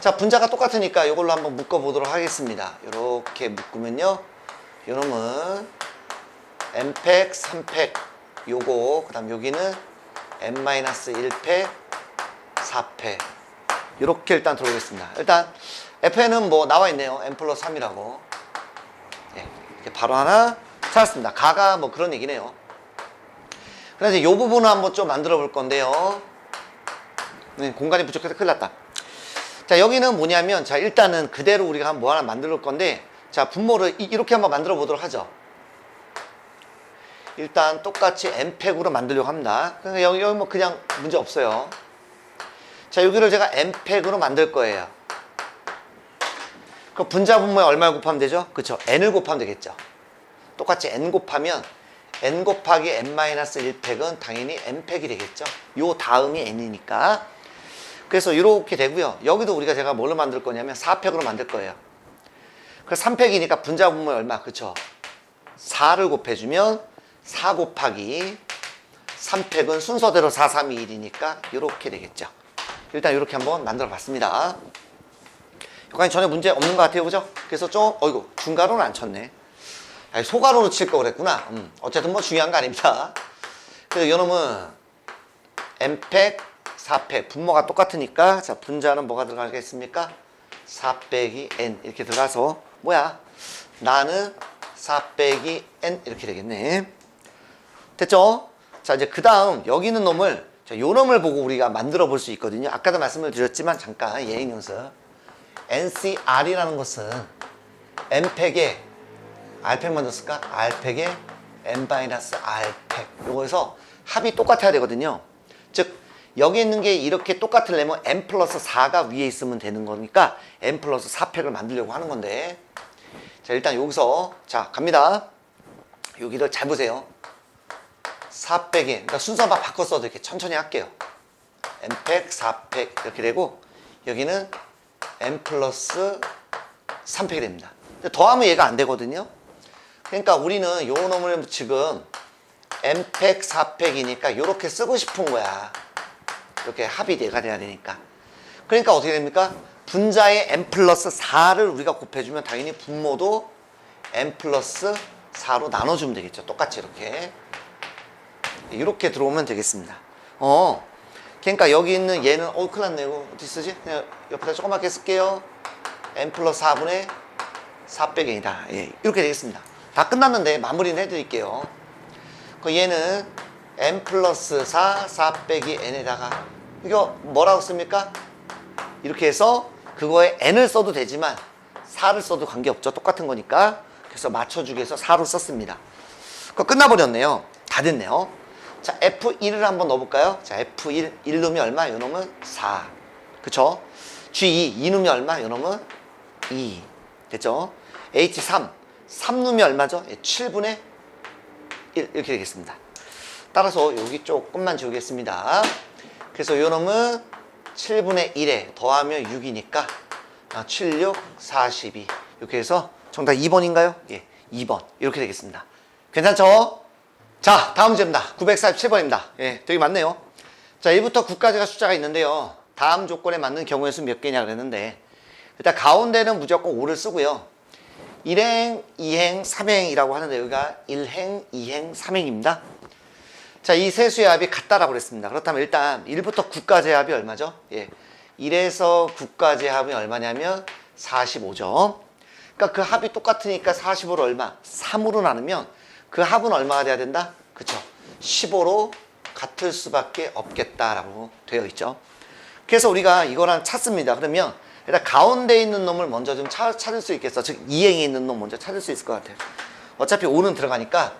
자, 분자가 똑같으니까 이걸로 한번 묶어보도록 하겠습니다. 이렇게 묶으면요 요놈은 n팩 3팩 요거, 그 다음 여기는 n-1팩 4팩 이렇게 일단 들어오겠습니다. 일단 fn은 나와 있네요. n 플러스 3이라고. 이렇게 바로 하나 찾았습니다. 가가 그런 얘기네요. 그래서 이 부분을 한번 좀 만들어 볼 건데요. 공간이 부족해서 큰일 났다. 자, 여기는 뭐냐면, 자, 일단은 그대로 우리가 뭐 하나 만들 건데, 자, 분모를 이렇게 한번 만들어 보도록 하죠. 일단 똑같이 n팩으로 만들려고 합니다. 그러니까 여기 그냥 문제 없어요. 자, 여기를 제가 n팩으로 만들 거예요. 그 분자 분모에 얼마를 곱하면 되죠? 그쵸? n을 곱하면 되겠죠. 똑같이 n 곱하면 n 곱하기 n-1팩은 당연히 n팩이 되겠죠. 요 다음이 n이니까. 그래서 이렇게 되고요. 여기도 제가 뭘로 만들 거냐면 4팩으로 만들 거예요. 그래서 3팩이니까 분자 분모에 얼마? 그쵸? 4를 곱해주면 4 곱하기 3팩은 순서대로 4, 3, 2, 1이니까 이렇게 되겠죠. 일단 이렇게 한번 만들어 봤습니다. 여기까지 전혀 문제 없는 것 같아요, 그죠? 그래서 좀, 어이구, 중가로는 안 쳤네. 아니, 소가로로 칠 거 그랬구나. 어쨌든 뭐 중요한 거 아닙니다. 그래서 요놈은 n팩, 4팩, 분모가 똑같으니까, 자, 분자는 뭐가 들어가겠습니까? 4 빼기 n 이렇게 들어가서, 뭐야? 나는 4 빼기 n 이렇게 되겠네. 됐죠? 자, 이제 그 다음, 여기 있는 놈을, 자, 요 놈을 보고 우리가 만들어 볼 수 있거든요. 아까도 말씀을 드렸지만, 잠깐 예행 연습. NCR이라는 것은 n팩에 R팩 만들었을까? R팩에 n-R팩. 요거에서 합이 똑같아야 되거든요. 즉, 여기 있는 게 이렇게 똑같으려면 n 플러스 4가 위에 있으면 되는 거니까 n 플러스 4팩을 만들려고 하는 건데. 자, 일단 여기서, 자, 갑니다. 여기를 잘 보세요. 4 빼기, 그러니까 순서만 바꿔 써도 이렇게 천천히 할게요. n팩, 4팩 이렇게 되고, 여기는 n 플러스 3팩이 됩니다. 더하면 얘가 안 되거든요. 그러니까 우리는 요 놈을 지금 n팩, 4팩이니까 이렇게 쓰고 싶은 거야. 이렇게 합이 얘가 돼야 되니까. 그러니까 어떻게 됩니까? 분자의 n 플러스 4를 우리가 곱해주면 당연히 분모도 n 플러스 4로 나눠주면 되겠죠. 똑같이 이렇게 들어오면 되겠습니다. 그러니까 여기 있는 얘는 큰일 났네. 이거 어떻게 쓰지? 그냥 옆에다 조그맣게 쓸게요. n 플러스 4분의 4 빼기 n이다. 예, 이렇게 되겠습니다. 다 끝났는데 마무리는 해드릴게요. 얘는 n 플러스 4 빼기 n에다가 이거 뭐라고 씁니까? 이렇게 해서 그거에 n을 써도 되지만 4를 써도 관계없죠. 똑같은 거니까. 그래서 맞춰주기 위해서 4로 썼습니다. 그거 끝나버렸네요. 다 됐네요. 자, F1을 한번 넣어볼까요? 자, F1, 1 넣으면 얼마? 요 놈은 4. 그쵸? G2, 2 넣으면 얼마? 요 놈은 2. 됐죠? H3, 3 넣으면 얼마죠? 7분의 1. 이렇게 되겠습니다. 따라서 여기 조금만 지우겠습니다. 그래서 요 놈은 7분의 1에 더하면 6이니까 7, 6, 42. 이렇게 해서 정답 2번인가요? 예, 2번. 이렇게 되겠습니다. 괜찮죠? 자, 다음 문제입니다. 947번입니다. 예, 되게 많네요. 자, 1부터 9까지가 숫자가 있는데요. 다음 조건에 맞는 경우의 수 몇 개냐 그랬는데, 일단 가운데는 무조건 5를 쓰고요. 1행, 2행, 3행이라고 하는데 여기가 1행, 2행, 3행입니다. 자, 이 세 수의 합이 같다라고 그랬습니다. 그렇다면 일단 1부터 9까지의 합이 얼마죠? 예, 1에서 9까지의 합이 얼마냐면 45죠. 그러니까 그 합이 똑같으니까 45를 얼마? 3으로 나누면 그 합은 얼마가 돼야 된다? 그쵸? 15로 같을 수밖에 없겠다라고 되어 있죠. 그래서 우리가 이거랑 찾습니다. 그러면 일단 가운데 있는 놈을 먼저 좀 찾을 수 있겠어. 즉 2행에 있는 놈 먼저 찾을 수 있을 것 같아요. 어차피 5는 들어가니까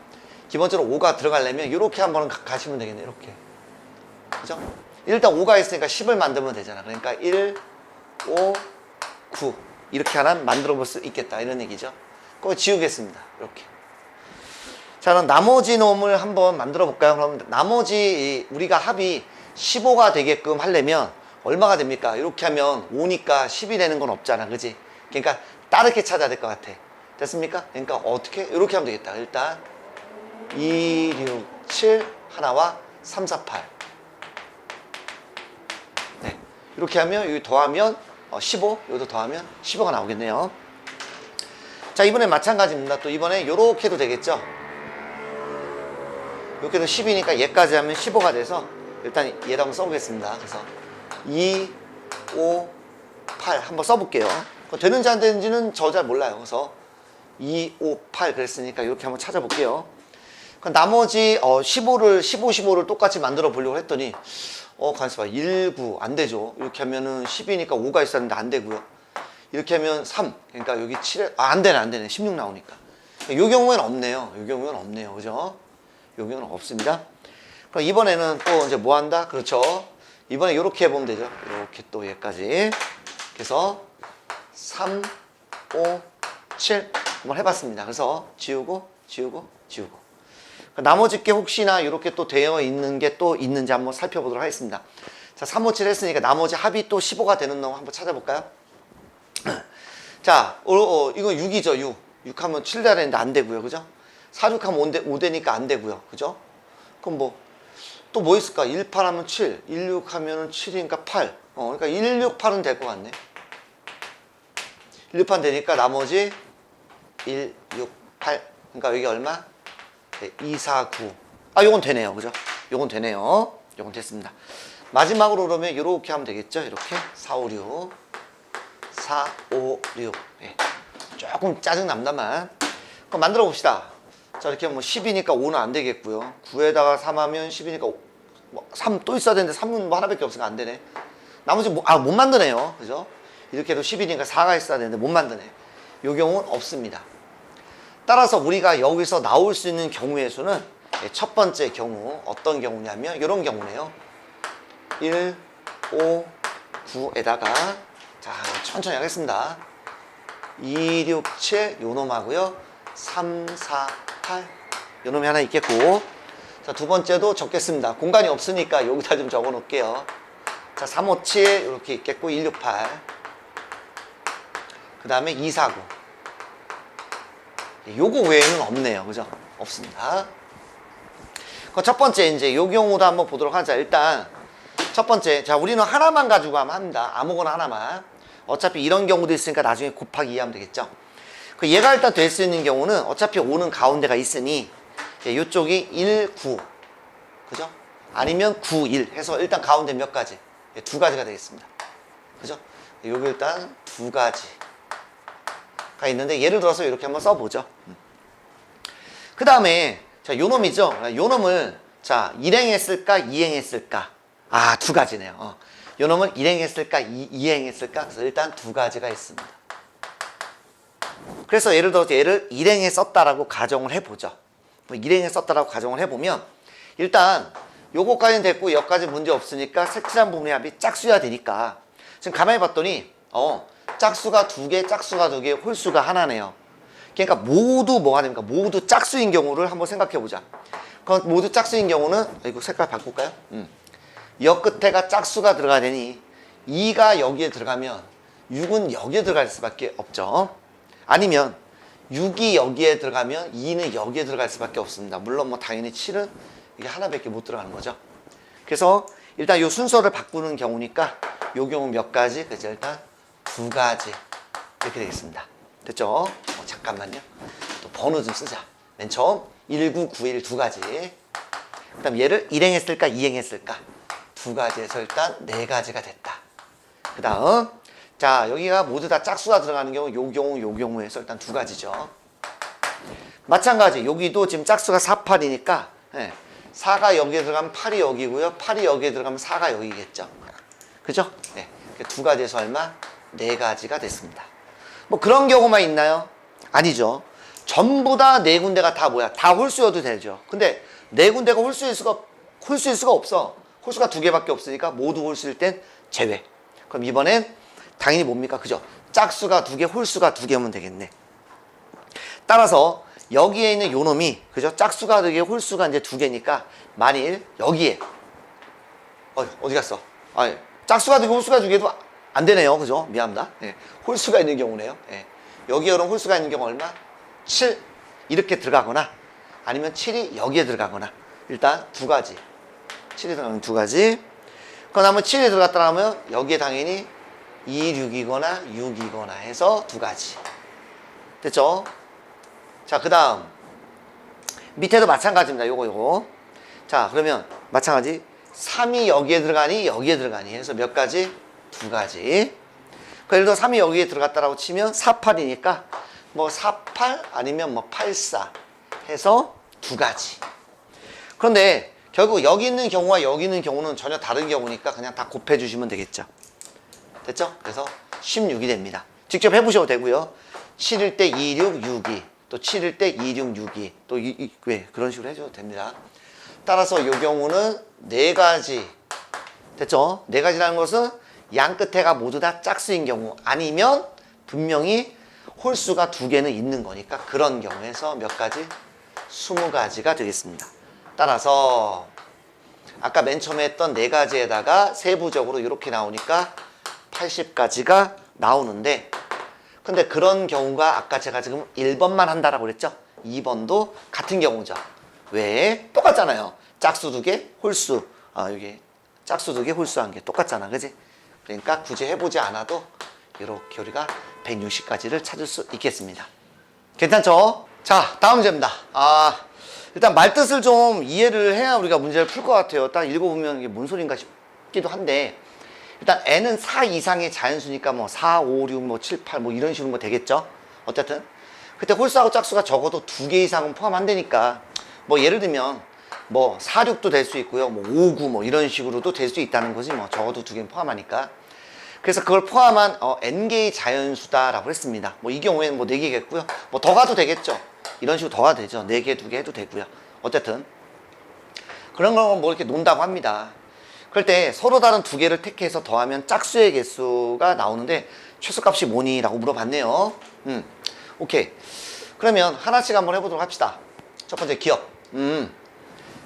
기본적으로 5가 들어가려면 이렇게 한번 가시면 되겠네. 이렇게. 그죠? 일단 5가 있으니까 10을 만들면 되잖아. 그러니까 1, 5, 9 이렇게 하나 만들어 볼 수 있겠다. 이런 얘기죠. 그거 지우겠습니다. 이렇게. 자, 그럼 나머지 놈을 한번 만들어 볼까요? 그럼 나머지 우리가 합이 15가 되게끔 하려면 얼마가 됩니까? 이렇게 하면 5니까 10이 되는 건 없잖아. 그지? 그러니까 다르게 찾아야 될 것 같아. 됐습니까? 그러니까 어떻게? 이렇게 하면 되겠다. 일단 2, 6, 7 하나와 3, 4, 8 네, 이렇게 하면 여기 더하면 15 여기도 더하면 15가 나오겠네요. 자, 이번에 마찬가지입니다. 또 이번에 요렇게도 되겠죠. 이렇게도 10이니까 얘까지 하면 15가 돼서 일단 얘도 한번 써보겠습니다. 그래서 2, 5, 8 한번 써볼게요. 되는지 안 되는지는 저 잘 몰라요. 그래서 2, 5, 8 그랬으니까 이렇게 한번 찾아볼게요. 나머지 15를 똑같이 만들어 보려고 했더니 가만있어 봐. 1, 9 안 되죠. 이렇게 하면은 10이니까 5가 있었는데 안 되고요. 이렇게 하면 3 그러니까 여기 7에 안 되네 16 나오니까. 이 경우에는 없네요. 이 경우에는 없네요. 그죠? 이 경우는 없습니다. 그럼 이번에는 또 이제 뭐 한다? 그렇죠. 이번에 이렇게 해보면 되죠. 이렇게 또 얘까지. 그래서 3, 5, 7 한번 해봤습니다. 그래서 지우고 나머지 게 혹시나 이렇게 또 되어 있는 게 또 있는지 한번 살펴보도록 하겠습니다. 자, 3, 5, 7 했으니까 나머지 합이 또 15가 되는 놈 한번 찾아볼까요? 자, 이거 6이죠. 6 하면 7 되야 되는데 안 되고요. 그죠? 4,6하면 5되니까 안 되고요. 그죠? 그럼 또 뭐 있을까? 18 하면 7, 16 하면은 7이니까 8. 그러니까 168은 될 것 같네. 168 되니까 나머지 1, 6, 8. 그러니까 여기 얼마? 네, 2, 4, 9. 요건 되네요. 그죠? 요건 되네요. 요건 됐습니다. 마지막으로 그러면 이렇게 하면 되겠죠? 이렇게 4, 5, 6. 4, 5, 6. 네. 조금 짜증납니다만. 그럼 만들어 봅시다. 자, 이렇게 뭐 10이니까 5는 안 되겠고요. 9에다가 3 하면 10이니까 3 또 있어야 되는데 3은 뭐 하나밖에 없으니까 안 되네. 나머지 못 만드네요. 그죠? 이렇게 해도 10이니까 4가 있어야 되는데 못 만드네. 요 경우는 없습니다. 따라서 우리가 여기서 나올 수 있는 경우의 수는 첫 번째 경우 어떤 경우냐면 이런 경우네요. 1, 5, 9에다가 자, 천천히 하겠습니다. 2, 6, 7 요놈하고요. 3, 4, 8 요놈이 하나 있겠고, 자, 두 번째도 적겠습니다. 공간이 없으니까 여기다 좀 적어 놓을게요. 자, 3, 5, 7 이렇게 있겠고 1, 6, 8 그 다음에 2, 4, 9 요거 외에는 없네요. 그죠? 없습니다. 첫 번째 이제 요 경우도 한번 보도록 하자. 일단 첫 번째, 자, 우리는 하나만 가지고 하면 합니다. 아무거나 하나만. 어차피 이런 경우도 있으니까 나중에 곱하기 2 하면 되겠죠. 얘가 일단 될 수 있는 경우는 어차피 5는 가운데가 있으니 이쪽이 1, 9 그죠? 아니면 9, 1 해서 일단 가운데 몇 가지? 두 가지가 되겠습니다. 그죠? 여기 일단 두 가지가 있는데 예를 들어서 이렇게 한번 써보죠. 그 다음에 자, 요 놈이죠. 요 놈을 자, 1행했을까 2행했을까? 두 가지네요. 요 놈은 1행했을까 2행했을까? 그래서 일단 두 가지가 있습니다. 그래서 예를 들어서 얘를 1행에 썼다라고 가정을 해보죠. 1행에 썼다라고 가정을 해보면 일단 요거까지는 됐고 여기까지 문제 없으니까 색칠한 부분의 합이 짝수야 되니까 지금 가만히 봤더니 짝수가 두 개, 짝수가 두 개, 홀수가 하나네요. 그러니까 모두 뭐가 됩니까? 모두 짝수인 경우를 한번 생각해보자. 그럼 모두 짝수인 경우는 이거 색깔 바꿀까요? 여 끝에가 짝수가 들어가야 되니 2가 여기에 들어가면 6은 여기에 들어갈 수밖에 없죠. 아니면 6이 여기에 들어가면 2는 여기에 들어갈 수밖에 없습니다. 물론 뭐 당연히 7은 이게 하나밖에 못 들어가는 거죠. 그래서 일단 이 순서를 바꾸는 경우니까 이 경우 몇 가지? 그래서 일단 두 가지 이렇게 되겠습니다. 됐죠? 잠깐만요. 또 번호 좀 쓰자. 맨 처음 1991 두 가지. 그 다음 얘를 1행했을까 2행했을까? 두 가지에서 일단 네 가지가 됐다. 그 다음 자, 여기가 모두 다 짝수가 들어가는 경우 요 경우에서 일단 두 가지죠. 마찬가지 여기도 지금 짝수가 4, 8이니까 4가 여기에 들어가면 8이 여기고요. 8이 여기에 들어가면 4가 여기겠죠. 그죠? 네. 두 가지에서 얼마? 네 가지가 됐습니다. 뭐 그런 경우만 있나요? 아니죠. 전부 다 네 군데가 다 뭐야? 다 홀수여도 되죠. 근데 네 군데가 홀수일 수가 없어. 홀수가 두 개밖에 없으니까 모두 홀수일 땐 제외. 그럼 이번엔 당연히 뭡니까? 그죠? 짝수가 두 개, 홀수가 두 개면 되겠네. 따라서 여기에 있는 요 놈이 그죠? 짝수가 두 개, 홀수가 이제 두 개니까 만일 여기에 어디 갔어? 짝수가 두 개, 홀수가 두 개도 안 되네요. 그죠? 미안합니다. 홀수가 있는 경우네요. 여기에 그럼 홀수가 있는 경우 얼마? 7 이렇게 들어가거나 아니면 7이 여기에 들어가거나 일단 두 가지 7이 들어가는 두 가지. 그다음에 7이 들어갔다 하면 여기에 당연히 2, 6이거나 6이거나 해서 두 가지. 됐죠? 자, 그 다음 밑에도 마찬가지입니다. 요거 자, 그러면 마찬가지 3이 여기에 들어가니 여기에 들어가니 해서 몇 가지? 두 가지. 예를 들어 3이 여기에 들어갔다라고 치면 4, 8이니까 뭐 4, 8 아니면 뭐 8, 4 해서 두 가지. 그런데 결국 여기 있는 경우와 여기 있는 경우는 전혀 다른 경우니까 그냥 다 곱해 주시면 되겠죠. 됐죠? 그래서 16이 됩니다. 직접 해보셔도 되고요. 7일 때 2, 6, 6이 또 7일 때 2, 6, 6이 또 그런 식으로 해줘도 됩니다. 따라서 이 경우는 네 가지. 됐죠? 네 가지라는 것은 양 끝에가 모두 다 짝수인 경우 아니면 분명히 홀수가 두 개는 있는 거니까 그런 경우에서 몇 가지? 20가지가 되겠습니다. 따라서 아까 맨 처음에 했던 네 가지에다가 세부적으로 이렇게 나오니까 80가지가 나오는데 근데 그런 경우가 아까 제가 지금 1번만 한다라고 그랬죠? 2번도 같은 경우죠. 왜? 똑같잖아요. 짝수 2개, 홀수. 여기 짝수 2개, 홀수 1개. 똑같잖아. 그지? 그러니까 굳이 해보지 않아도 이렇게 우리가 160까지를 찾을 수 있겠습니다. 괜찮죠? 자, 다음 문제입니다. 일단 말뜻을 좀 이해를 해야 우리가 문제를 풀 것 같아요. 딱 읽어보면 이게 뭔 소린가 싶기도 한데, 일단 n은 4 이상의 자연수니까 뭐 4, 5, 6, 뭐 7, 8 뭐 이런 식으로 뭐 되겠죠? 어쨌든 그때 홀수하고 짝수가 적어도 2개 이상은 포함 안 되니까 뭐 예를 들면 뭐 4, 6도 될 수 있고요. 뭐 5, 9 뭐 이런 식으로도 될 수 있다는 거지 뭐 적어도 2개는 포함하니까. 그래서 그걸 포함한 n개의 자연수다라고 했습니다. 뭐 이 경우에는 뭐 4개겠고요. 뭐 더 가도 되겠죠. 이런 식으로 더 가도 되죠. 4개, 2개 해도 되고요. 어쨌든 그런 건 뭐 이렇게 논다고 합니다. 그럴 때 서로 다른 2개를 택해서 더하면 짝수의 개수가 나오는데 최소값이 뭐니? 라고 물어봤네요. 오케이. 그러면 하나씩 한번 해보도록 합시다. 첫 번째 기억.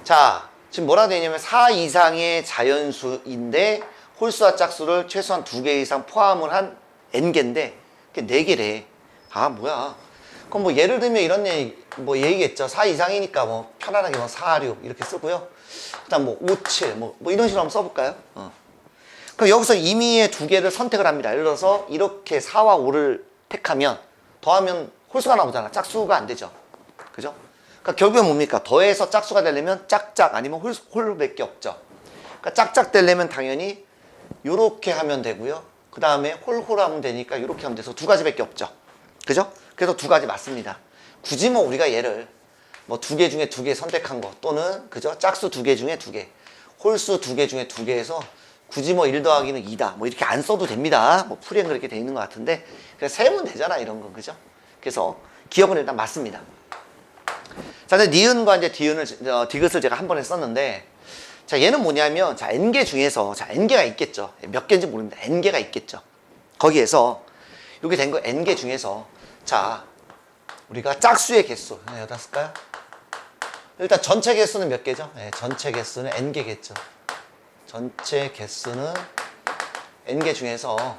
자, 지금 뭐라 되냐면 4 이상의 자연수인데 홀수와 짝수를 최소한 2개 이상 포함을 한 n개인데 그게 4개래. 뭐야. 그럼 뭐 예를 들면 이런 얘기겠죠. 4 이상이니까 뭐 편안하게 뭐 4, 6 이렇게 쓰고요. 그다음 뭐 5, 7 뭐 이런 식으로 한번 써볼까요? 그럼 여기서 임의의 2개를 선택을 합니다. 예를 들어서 이렇게 4와 5를 택하면 더하면 홀수가 나오잖아. 짝수가 안 되죠. 그죠? 그러니까 결국엔 뭡니까? 더해서 짝수가 되려면 짝짝 아니면 홀밖에 없죠. 그러니까 짝짝 되려면 당연히 요렇게 하면 되고요. 그 다음에 홀 하면 되니까 요렇게 하면 돼서 2가지밖에 없죠. 그죠? 그래서 2가지 맞습니다. 굳이 뭐 우리가 얘를 뭐 2개 중에 2개 선택한 거 또는 그죠? 짝수 2개 중에 2개, 홀수 2개 중에 2개 해서 굳이 뭐 1 더하기는 2다 뭐 이렇게 안 써도 됩니다. 뭐 풀이엔 그렇게 돼 있는 것 같은데 그냥 세면 되잖아 이런 건. 그죠? 그래서 기억은 일단 맞습니다. 자, 이제 니은과 이제 디귿을 제가 한 번에 썼는데, 자, 얘는 뭐냐면, 자, n개 중에서, 자, n개가 있겠죠. 몇 개인지 모릅니다. n개가 있겠죠. 거기에서, 이렇게 된 거 n개 중에서, 자, 우리가 짝수의 개수, 여기다 쓸까요? 일단 전체 개수는 몇 개죠? 네, 전체 개수는 n개겠죠. 전체 개수는 n개 중에서,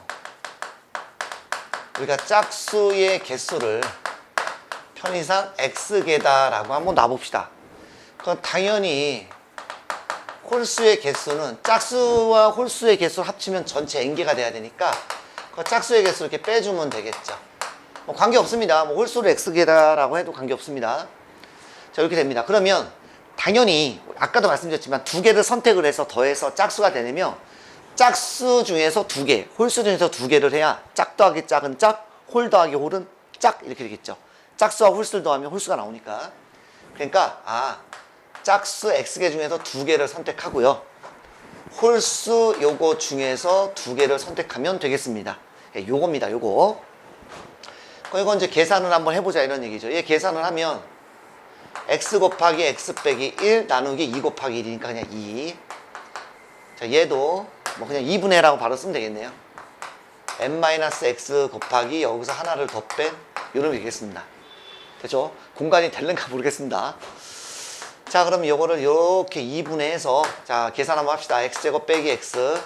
우리가 짝수의 개수를 편의상 x개다라고 한번 놔봅시다. 그럼 당연히 홀수의 개수는 짝수와 홀수의 개수를 합치면 전체 n개가 돼야 되니까 그 짝수의 개수를 이렇게 빼주면 되겠죠. 뭐 관계없습니다. 뭐 홀수를 x개다라고 해도 관계없습니다. 자, 이렇게 됩니다. 그러면 당연히 아까도 말씀드렸지만 2개를 선택을 해서 더해서 짝수가 되려면 짝수 중에서 2개, 홀수 중에서 2개를 해야 짝 더하기 짝은 짝, 홀 더하기 홀은 짝 이렇게 되겠죠. 짝수와 홀수를 더하면 홀수가 나오니까. 그러니까 짝수 x개 중에서 2개를 선택하고요. 홀수 요거 중에서 2개를 선택하면 되겠습니다. 예, 요겁니다. 요거. 이거 이제 계산을 한번 해보자 이런 얘기죠. 얘 계산을 하면 x 곱하기 x 빼기 1 나누기 2 곱하기 1이니까 그냥 2. 자, 얘도 뭐 그냥 2분의 1라고 바로 쓰면 되겠네요. n-x 곱하기 여기서 하나를 더 뺀 이런 게 되겠습니다. 그죠? 공간이 될는가 모르겠습니다. 자, 그럼 요거를 이렇게 2분의 해서 자, 계산 한번 합시다. x제곱 빼기 x.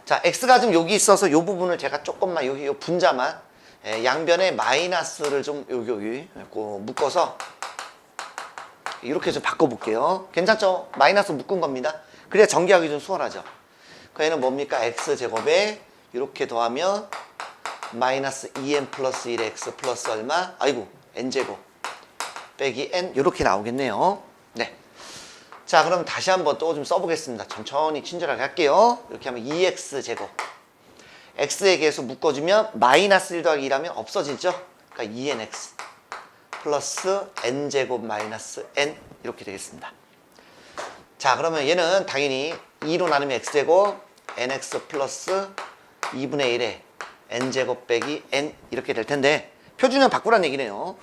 자, x가 좀 여기 있어서 요 부분을 제가 조금만 여기 요 분자만 양변에 마이너스를 좀 여기 묶어서 이렇게 좀 바꿔볼게요. 괜찮죠? 마이너스 묶은 겁니다. 그래야 전개하기 좀 수월하죠. 그 얘는 뭡니까? x제곱에 이렇게 더하면 마이너스 2n 플러스 1의 x 플러스 얼마? 아이고, n제곱 빼기 n 이렇게 나오겠네요. 네. 자, 그럼 다시 한번 또 좀 써보겠습니다. 천천히 친절하게 할게요. 이렇게 하면 2x제곱 x의 개수 묶어주면 마이너스 1 더하기 2라면 없어지죠? 그러니까 2nx 플러스 n제곱 마이너스 n 이렇게 되겠습니다. 자, 그러면 얘는 당연히 2로 나누면 x제곱 nx 플러스 2분의 1에 n제곱 빼기 n 이렇게 될 텐데 표준형 바꾸라는 얘기네요.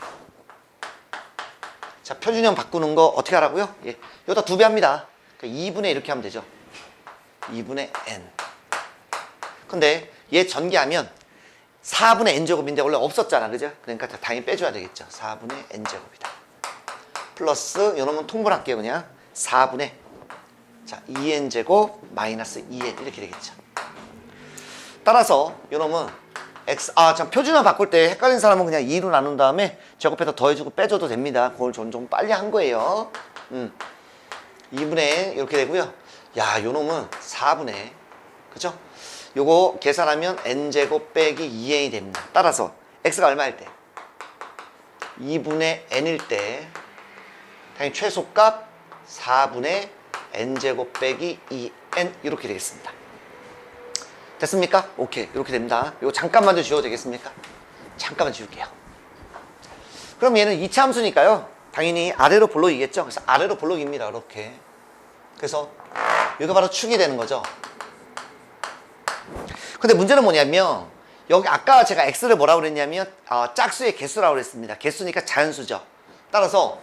자, 표준형 바꾸는 거 어떻게 하라고요? 예, 여기다 2배 합니다. 그러니까 2분의 이렇게 하면 되죠. 2분의 n. 근데 얘 전개하면 4분의 n제곱인데 원래 없었잖아. 그죠? 그러니까 당연히 빼줘야 되겠죠. 4분의 n제곱이다. 플러스 요놈은 통분할게요. 그냥 4분의 자 2n제곱 마이너스 2n 이렇게 되겠죠. 따라서 요놈은 x 참 표준화 바꿀 때 헷갈린 사람은 그냥 2로 나눈 다음에 제곱해서 더해주고 빼줘도 됩니다. 그걸 좀 빨리 한 거예요. 2분의 n 이렇게 되고요. 야, 요 놈은 4분의, 그죠? 요거 계산하면 n제곱 빼기 2n이 됩니다. 따라서 x가 얼마일 때? 2분의 n일 때 당연히 최소값 4분의 n제곱 빼기 2n 이렇게 되겠습니다. 됐습니까? 오케이, 이렇게 됩니다. 이거 잠깐만 좀 지워도 되겠습니까? 잠깐만 지울게요. 그럼 얘는 2차 함수니까요, 당연히 아래로 볼록이겠죠? 그래서 아래로 볼록입니다. 이렇게. 그래서 이거 바로 축이 되는 거죠. 근데 문제는 뭐냐면, 여기 아까 제가 x를 뭐라고 그랬냐면 짝수의 개수라고 그랬습니다. 개수니까 자연수죠. 따라서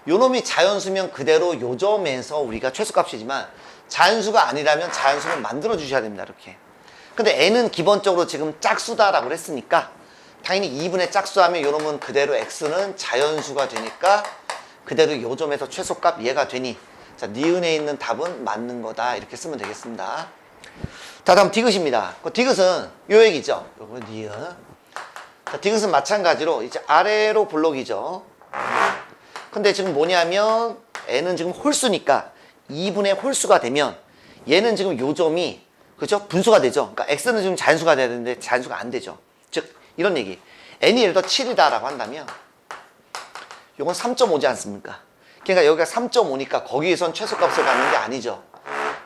요 놈이 자연수면 그대로 요 점에서 우리가 최소값이지만, 자연수가 아니라면 자연수를 만들어 주셔야 됩니다. 이렇게. 근데 n은 기본적으로 지금 짝수다라고 했으니까 당연히 2분의 짝수하면 요 놈은 그대로 x는 자연수가 되니까 그대로 요 점에서 최소값 얘가 되니, 자, 니은에 있는 답은 맞는 거다, 이렇게 쓰면 되겠습니다. 자, 다음 디귿입니다. 그 디귿은 요 얘기죠. 요거 니은. 자, 디귿은 마찬가지로 이제 아래로 볼록이죠. 근데 지금 뭐냐면 n은 지금 홀수니까 2분의 홀수가 되면 얘는 지금 요 점이, 그죠? 분수가 되죠. 그러니까 x는 지금 자연수가 돼야 되는데 자연수가 안 되죠. 즉 이런 얘기, n이 예를 들어 7이다 라고 한다면 요건 3.5지 않습니까? 그러니까 여기가 3.5니까 거기에선 최소값을 갖는 게 아니죠.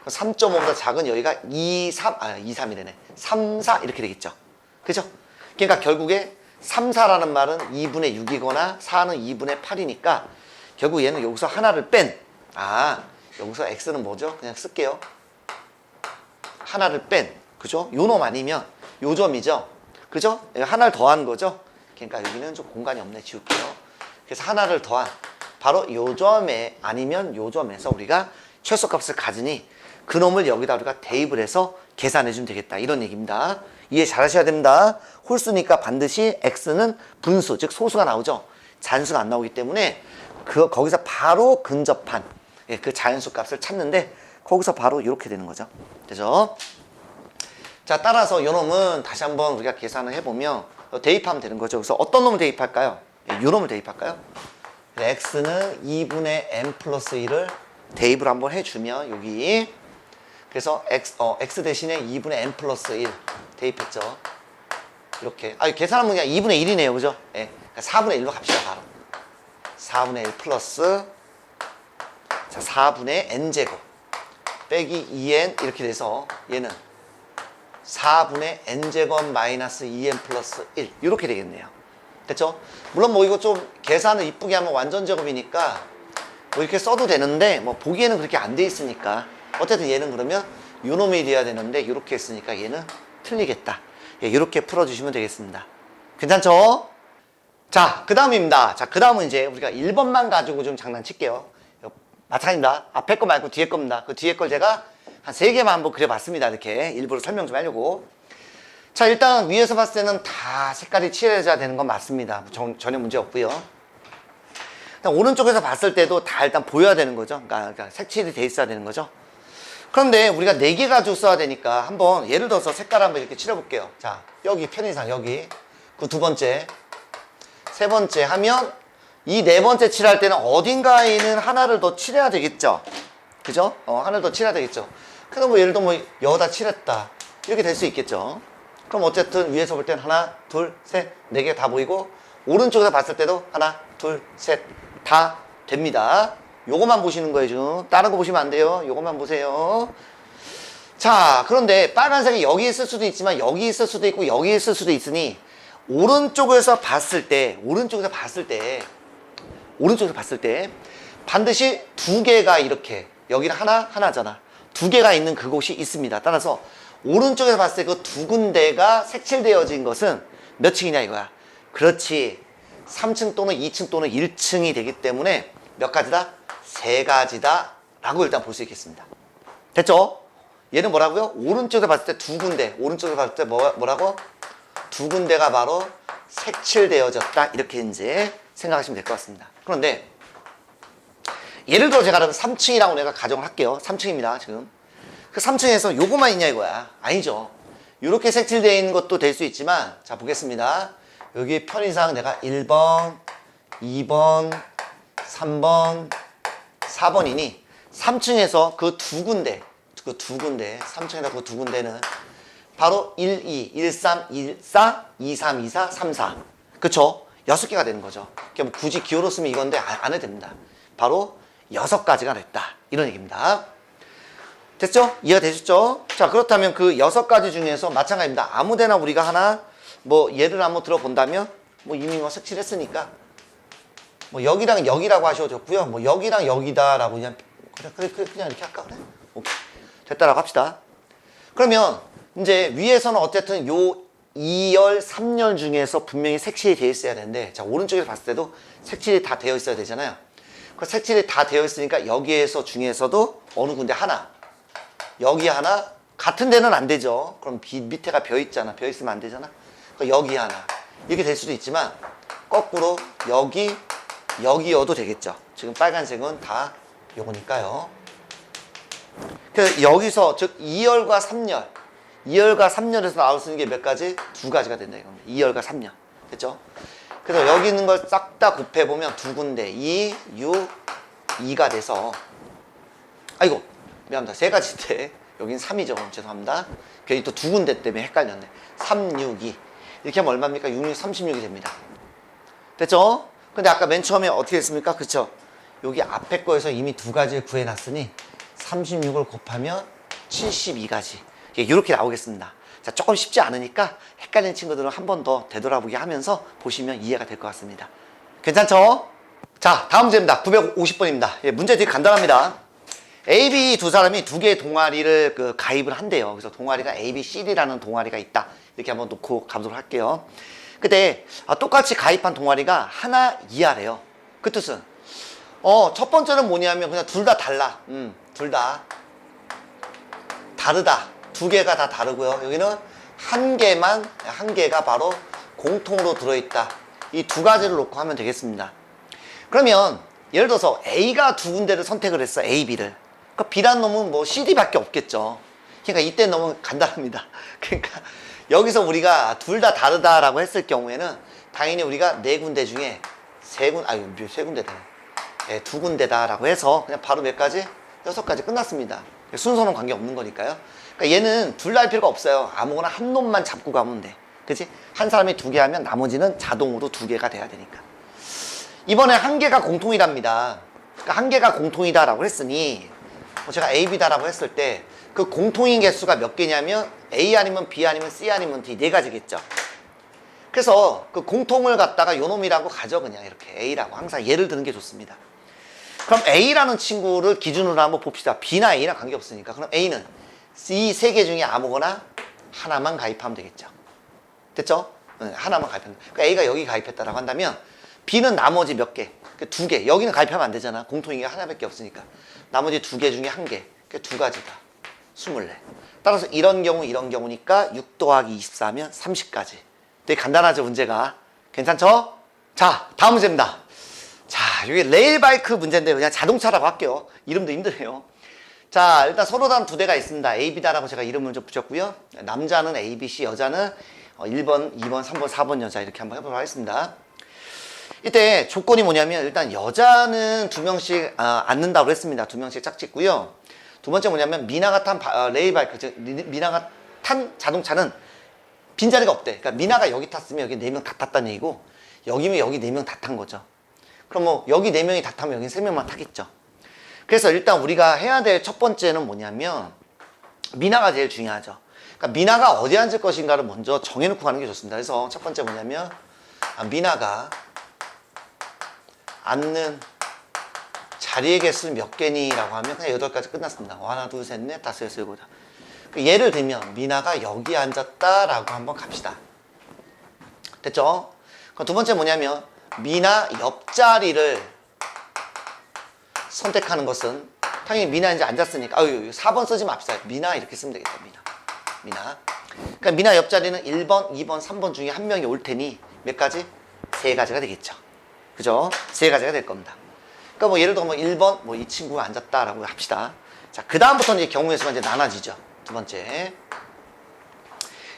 3.5보다 작은 여기가 2,3이래네. 3, 4 이렇게 되겠죠. 그죠? 그러니까 결국에 3, 4라는 말은 2분의 6이거나 4는 2분의 8이니까 결국 얘는 여기서 하나를 뺀, 여기서 x는 뭐죠? 그냥 쓸게요. 하나를 뺀, 그죠? 요 놈 아니면 요 점이죠. 그죠? 하나를 더한 거죠. 그러니까 여기는 좀 공간이 없네, 지울게요. 그래서 하나를 더한 바로 요 점에 아니면 요 점에서 우리가 최소값을 가지니 그 놈을 여기다 우리가 대입을 해서 계산해 주면 되겠다, 이런 얘기입니다. 이해 잘 하셔야 됩니다. 홀수니까 반드시 x는 분수, 즉 소수가 나오죠. 잔수가 안 나오기 때문에 거기서 바로 근접한 그 자연수 값을 찾는데 거기서 바로 이렇게 되는 거죠. 되죠? 자, 따라서 요 놈은 다시 한번 우리가 계산을 해보면 대입하면 되는 거죠. 그래서 어떤 놈을 대입할까요? 요 놈을 대입할까요? x는 2분의 n 플러스 1을 대입을 한번 해주면 여기, 그래서 x 대신에 2분의 n 플러스 1 대입했죠. 이렇게. 계산하면 그냥 2분의 1이네요. 그죠? 예. 4분의 1로 갑시다, 바로. 4분의 1 플러스, 자, 4분의 n제곱 빼기 2n 이렇게 돼서 얘는 4분의 n제곱 마이너스 2n 플러스 1 이렇게 되겠네요. 됐죠? 물론 뭐 이거 좀 계산을 이쁘게 하면 완전 제곱이니까 뭐 이렇게 써도 되는데 뭐 보기에는 그렇게 안 돼 있으니까 어쨌든 얘는 그러면 요 놈이 돼야 되는데 이렇게 했으니까 얘는 틀리겠다. 예, 이렇게 풀어주시면 되겠습니다. 괜찮죠? 자, 그 다음입니다. 자, 그 다음은 이제 우리가 1번만 가지고 좀 장난칠게요. 마찬가지입니다. 앞에 거 말고 뒤에 겁니다. 그 뒤에 걸 제가 한 3개만 한번 그려봤습니다. 이렇게 일부러 설명 좀 하려고. 자, 일단 위에서 봤을 때는 다 색깔이 칠해져야 되는 건 맞습니다. 전혀 문제 없고요. 일단 오른쪽에서 봤을 때도 다 일단 보여야 되는 거죠. 그러니까 색칠이 돼 있어야 되는 거죠. 그런데 우리가 4개 가지고 써야 되니까 한번 예를 들어서 색깔 한번 이렇게 칠해볼게요. 자, 여기 편의상 여기 그 두 번째, 세 번째 하면 이 네 번째 칠할 때는 어딘가에는 하나를 더 칠해야 되겠죠. 그죠? 하나를 더 칠해야 되겠죠. 그래서 뭐 예를 들어 뭐 여기다 칠했다 이렇게 될 수 있겠죠. 그럼 어쨌든 위에서 볼 때는 하나, 둘, 셋, 4개 다 보이고 오른쪽에서 봤을 때도 하나, 둘, 셋 다 됩니다. 요거만 보시는 거예요. 지금 다른 거 보시면 안 돼요. 요거만 보세요. 자, 그런데 빨간색이 여기 있을 수도 있지만 여기 있을 수도 있고 여기 있을 수도 있으니 오른쪽에서 봤을 때 반드시 2개가 이렇게, 여기는 하나잖아. 2개가 있는 그곳이 있습니다. 따라서 오른쪽에서 봤을 때 그 2군데가 색칠되어진 것은 몇 층이냐 이거야. 그렇지. 3층 또는 2층 또는 1층이 되기 때문에 몇 가지다? 3가지다 라고 일단 볼 수 있겠습니다. 됐죠? 얘는 뭐라고요? 오른쪽에서 봤을 때 2군데, 오른쪽에서 봤을 때 뭐라고? 2군데가 바로 색칠되어졌다, 이렇게 이제 생각하시면 될 것 같습니다. 그런데 예를 들어 제가 그러면 3층이라고 내가 가정을 할게요. 3층입니다 지금. 그 3층에서 요거만 있냐 이거야. 아니죠. 이렇게 색칠되어 있는 것도 될 수 있지만, 자, 보겠습니다. 여기 편의상 내가 1번, 2번, 3번, 4번이니 3층에서 그 두 군데, 3층에서 그 두 군데는 바로 1, 2, 1, 3, 1, 4, 2, 3, 2, 4, 3, 4. 그쵸? 6개가 되는 거죠. 그러니까 뭐 굳이 기호로 쓰면 이건데 안 해도 됩니다. 바로 6가지가 됐다. 이런 얘기입니다. 됐죠? 이해가 되셨죠? 자, 그렇다면 그 6가지 중에서 마찬가지입니다. 아무데나 우리가 하나 뭐 예를 한번 들어본다면 뭐 이미 뭐 색칠했으니까 뭐 여기랑 여기라고 하셔도 좋고요. 뭐 여기랑 여기다라고 그냥 그냥 이렇게 할까 그래? 오케이. 됐다라고 합시다. 그러면 이제 위에서는 어쨌든 요 2열, 3열 중에서 분명히 색칠이 되어 있어야 되는데, 자, 오른쪽에서 봤을 때도 색칠이 다 되어 있어야 되잖아요. 그 색칠이 다 되어 있으니까 여기에서 중에서도 어느 군데 하나, 여기 하나, 같은 데는 안 되죠. 그럼 밑에가 벼 있잖아. 벼 있으면 안 되잖아. 그러니까 여기 하나. 이렇게 될 수도 있지만, 거꾸로 여기여도 되겠죠. 지금 빨간색은 다 요거니까요. 그래서 여기서, 즉, 2열과 3열. 2열과 3열에서 나올 수 있는 게 몇 가지? 2가지가 된다 이겁니다. 2열과 3열. 됐죠? 그래서 여기 있는 걸 싹 다 곱해보면 두 군데 2, 6, 2가 돼서, 아이고 미안합니다. 3가지인데 여긴 3이죠. 죄송합니다. 괜히 또 두 군데 때문에 헷갈렸네. 3, 6, 2 이렇게 하면 얼마입니까? 6, 6, 36이 됩니다. 됐죠? 근데 아까 맨 처음에 어떻게 했습니까? 그쵸? 여기 앞에 거에서 이미 2가지를 구해놨으니 36을 곱하면 72가지. 이렇게 나오겠습니다. 자, 조금 쉽지 않으니까 헷갈리는 친구들은 한 번 더 되돌아보기 하면서 보시면 이해가 될 것 같습니다. 괜찮죠? 자, 다음 문제입니다. 950번입니다. 예, 문제 되게 간단합니다. A, B 두 사람이 두 개의 동아리를 가입을 한대요. 그래서 동아리가 A, B, C라는 동아리가 있다. 이렇게 한번 놓고 가보도록 할게요. 근데 똑같이 가입한 동아리가 하나 이하래요. 그 뜻은 첫 번째는 뭐냐면 그냥 둘 다 달라. 둘 다 다르다. 두 개가 다 다르고요. 여기는 한 개가 바로 공통으로 들어있다. 이 2가지를 놓고 하면 되겠습니다. 그러면 예를 들어서 A가 두 군데를 선택을 했어. A, B를. 그러니까 B란 놈은 뭐 CD밖에 없겠죠. 그러니까 이때 너무 간단합니다. 그러니까 여기서 우리가 둘 다 다르다라고 했을 경우에는 당연히 우리가 네 군데 중에 세 군데다. 네, 두 군데다라고 해서 그냥 바로 몇 가지? 6가지 끝났습니다. 순서는 관계없는 거니까요. 그러니까 얘는 둘 다 할 필요가 없어요. 아무거나 한 놈만 잡고 가면 돼. 그치? 한 사람이 2개 하면 나머지는 자동으로 2개가 돼야 되니까. 이번에 한 개가 공통이랍니다. 그러니까 한 개가 공통이다라고 했으니 제가 A, B다라고 했을 때 그 공통인 개수가 몇 개냐면 A 아니면 B 아니면 C 아니면 D 4가지겠죠. 그래서 그 공통을 갖다가 요 놈이라고 가져 그냥 이렇게 A라고 항상 예를 드는 게 좋습니다. 그럼 A라는 친구를 기준으로 한번 봅시다. B나 A나 관계없으니까. 그럼 A는 이 3개 중에 아무거나 하나만 가입하면 되겠죠. 됐죠? 하나만 가입하면. 그러니까 A가 여기 가입했다라고 한다면 B는 나머지 몇 개? 2개. 여기는 가입하면 안 되잖아. 공통인 게 하나밖에 없으니까. 나머지 2개 중에 1개. 그러니까 2가지다. 24. 따라서 이런 경우니까 6 더하기 24면 30가지. 되게 간단하죠, 문제가. 괜찮죠? 자, 다음 문제입니다. 자, 이게 레일바이크 문제인데 그냥 자동차라고 할게요. 이름도 힘드네요. 자, 일단 서로 다른 2대가 있습니다. A, B다라고 제가 이름을 좀 붙였고요. 남자는 A, B, C, 여자는 1번, 2번, 3번, 4번 여자 이렇게 한번 해보도록 하겠습니다. 이때 조건이 뭐냐면 일단 여자는 2명씩 앉는다고 했습니다. 2명씩 짝짓고요. 두 번째 뭐냐면 미나가 탄 레일바이크, 즉 미나가 탄 자동차는 빈자리가 없대. 그러니까 미나가 여기 탔으면 여기 4명 다 탔다는 얘기고 여기면 여기 4명 다 탄 거죠. 그럼 뭐 여기 4명이 다 타면 여기 3명만 타겠죠. 그래서 일단 우리가 해야 될 첫 번째는 뭐냐면 미나가 제일 중요하죠. 그러니까 미나가 어디 앉을 것인가를 먼저 정해놓고 가는 게 좋습니다. 그래서 첫 번째 뭐냐면 미나가 앉는 자리의 개수는 몇 개니? 라고 하면 그냥 8가지 끝났습니다. 하나, 둘, 셋, 넷, 다섯, 여섯, 일곱. 예를 들면 미나가 여기 앉았다 라고 한번 갑시다. 됐죠? 그럼 두 번째 뭐냐면 미나 옆자리를 선택하는 것은 당연히 미나 이제 앉았으니까 4번 쓰지 맙시다. 미나 이렇게 쓰면 되겠다. 미나. 그러니까 미나 옆자리는 1번, 2번, 3번 중에 한 명이 올 테니 몇 가지? 3가지가 되겠죠. 그죠? 3가지가 될 겁니다. 그러니까 뭐 예를 들어 1번 이 친구가 앉았다라고 합시다. 자, 그 다음부터는 이제 경우의 수가 이제 나눠지죠. 두 번째.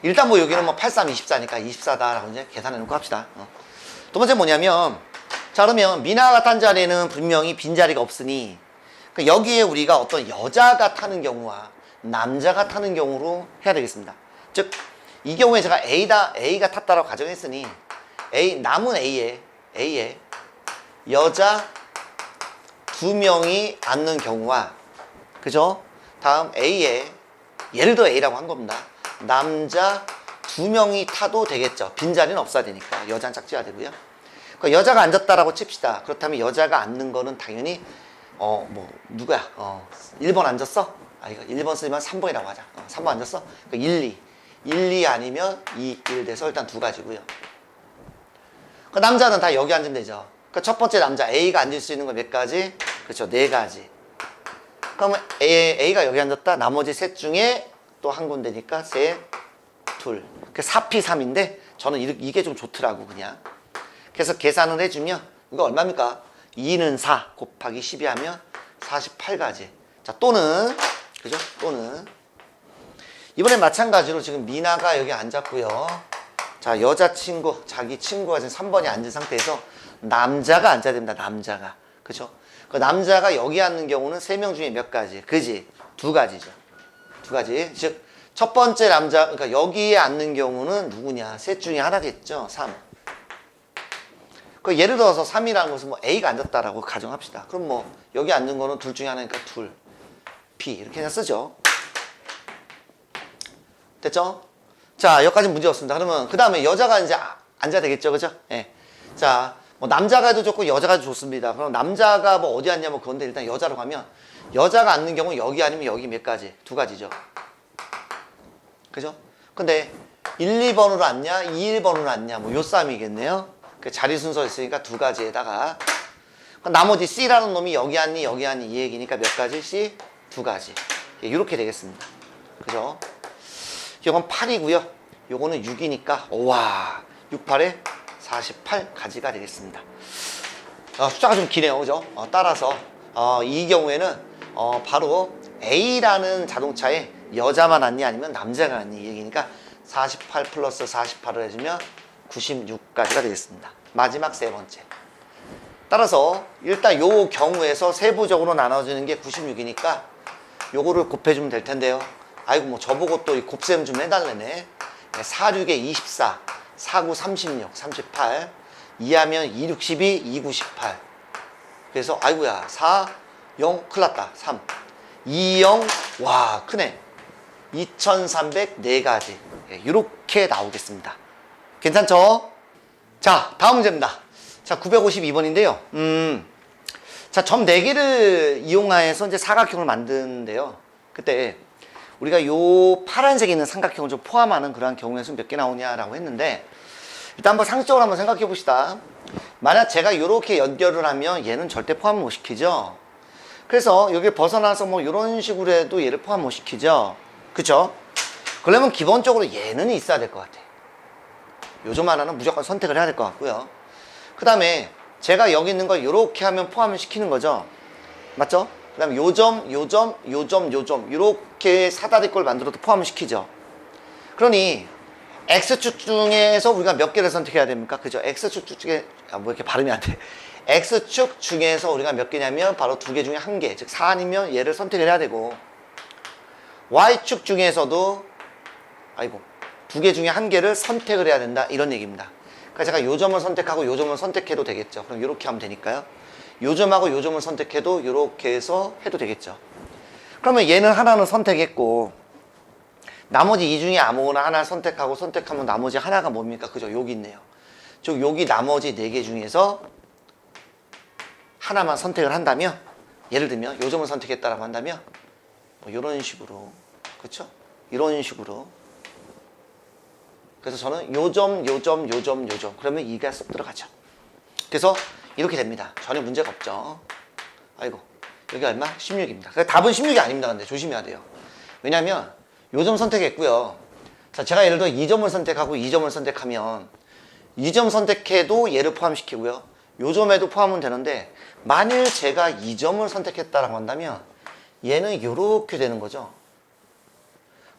일단 뭐 여기는 뭐 83, 24니까 24다라고 이제 계산해 놓고 합시다. 두 번째 뭐냐면, 자, 그러면 미나가 탄 자리에는 분명히 빈자리가 없으니, 그러니까 여기에 우리가 어떤 여자가 타는 경우와 남자가 타는 경우로 해야 되겠습니다. 즉, 이 경우에 제가 A가 탔다라고 가정했으니, 남은 A에 여자 2명이 앉는 경우와, 그죠? 다음 A에, 예를 들어 A라고 한 겁니다. 남자 2명이 타도 되겠죠. 빈자리는 없어야 되니까. 여자는 짝지어야 되고요. 그러니까 여자가 앉았다라고 칩시다. 그렇다면 여자가 앉는 거는 당연히 누구야? 1번 앉았어? 이거 1번 쓰지만 3번이라고 하자. 3번 앉았어? 그러니까 1, 2 아니면 2, 1 돼서 일단 두 가지고요. 그 남자는 다 여기 앉으면 되죠. 그러니까 첫 번째 남자 A가 앉을 수 있는 거 몇 가지? 그렇죠. 4가지. 그러면 A가 여기 앉았다. 나머지 셋 중에 또 한 군데니까 셋, 둘. 그 4P 3인데 저는 이게 좀 좋더라고 그냥. 그래서 계산을 해주면 이거 얼마입니까? 2는 4 곱하기 12 하면 48가지. 자, 또는 그죠? 또는 이번에 마찬가지로 지금 미나가 여기 앉았고요. 자, 여자친구, 자기 친구가 지금 3번에 앉은 상태에서 남자가 앉아야 됩니다. 남자가. 그죠? 그 남자가 여기 앉는 경우는 3명 중에 몇 가지? 그지? 2가지죠. 2가지. 즉, 첫 번째 남자, 그러니까 여기에 앉는 경우는 누구냐? 셋 중에 하나겠죠? 3. 그 예를 들어서 3이라는 것은 뭐 A가 앉았다라고 가정합시다. 그럼 뭐 여기 앉는 거는 둘 중에 하나니까 둘. B. 이렇게 그냥 쓰죠. 됐죠? 자, 여기까지 문제 없습니다. 그러면 그 다음에 여자가 이제 앉아야 되겠죠? 그죠? 예. 자, 뭐 남자가 해도 좋고 여자가 해도 좋습니다. 그럼 남자가 뭐 어디 앉냐면 그건데 일단 여자로 가면 여자가 앉는 경우 여기 아니면 여기 몇 가지? 2가지죠. 그죠? 근데 1, 2번으로 앉냐? 2, 1번으로 앉냐? 뭐 요 싸움이겠네요. 그 자리 순서 있으니까 2가지에다가 나머지 C라는 놈이 여기 앉니 여기 앉니 이 얘기니까 몇 가지? C 2가지. 이렇게 되겠습니다. 그죠? 이건 8이고요. 요거는 6이니까 와 6, 8에 48가지가 되겠습니다. 숫자가 좀 기네요. 그죠? 따라서 이 경우에는 바로 A라는 자동차에 여자만 앉니 아니면 남자가 앉니 이 얘기니까 48 플러스 48을 해주면 96가지가 되겠습니다. 마지막 세 번째. 따라서 일단 요 경우에서 세부적으로 나눠지는 게 96이니까 요거를 곱해주면 될 텐데요. 아이고 뭐 저보고 또 곱셈 좀 해달래네. 4, 6에 24, 4, 9, 36, 38 2하면 2, 6, 12, 2, 9, 18 그래서 아이고야 4, 0 큰일 났다 3, 2, 0 와 크네 2304가지 이렇게 나오겠습니다. 괜찮죠? 자, 다음 문제입니다. 자, 952번인데요. 자, 점 4개를 이용해서 이제 사각형을 만드는데요. 그때 우리가 요 파란색에 있는 삼각형을 좀 포함하는 그러한 경우의 수 몇 개 나오냐라고 했는데 일단 한번 상식적으로 한번 생각해 봅시다. 만약 제가 이렇게 연결을 하면 얘는 절대 포함 못 시키죠. 그래서 여기 벗어나서 뭐 이런 식으로 해도 얘를 포함 못 시키죠. 그쵸? 그러면 기본적으로 얘는 있어야 될 것 같아. 요즘 하나는 무조건 선택을 해야 될 것 같고요. 그 다음에 제가 여기 있는 걸 이렇게 하면 포함을 시키는 거죠. 맞죠? 그 다음에 요점 이렇게 사다리꼴 만들어도 포함을 시키죠. 그러니 X축 중에서 우리가 몇 개를 선택해야 됩니까? 그죠? X축 중에 뭐 이렇게 발음이 안 돼. X축 중에서 우리가 몇 개냐면 바로 2개 중에 1개, 즉 4 아니면 얘를 선택을 해야 되고 Y축 중에서도 2개 중에 1개를 선택을 해야 된다 이런 얘기입니다. 그러니까 제가 요 점을 선택하고 요 점을 선택해도 되겠죠. 그럼 이렇게 하면 되니까요. 요 점하고 요 점을 선택해도 이렇게 해서 해도 되겠죠. 그러면 얘는 하나는 선택했고 나머지 이 중에 아무거나 하나를 선택하면 나머지 하나가 뭡니까? 그죠? 여기 있네요. 즉 여기 나머지 4개 중에서 하나만 선택을 한다면 예를 들면 요 점을 선택했다라고 한다면 뭐 이런 식으로 그렇죠? 이런 식으로 그래서 저는 요점 그러면 2가 쏙 들어가죠. 그래서 이렇게 됩니다. 전혀 문제가 없죠. 아이고 여기 얼마? 16입니다. 그러니까 답은 16이 아닙니다. 근데 조심해야 돼요. 왜냐면 요점 선택했고요. 자, 제가 예를 들어 2점을 선택하고 2점을 선택하면 2점 선택해도 얘를 포함시키고요. 요점에도 포함은 되는데 만일 제가 2점을 선택했다라고 한다면 얘는 이렇게 되는 거죠.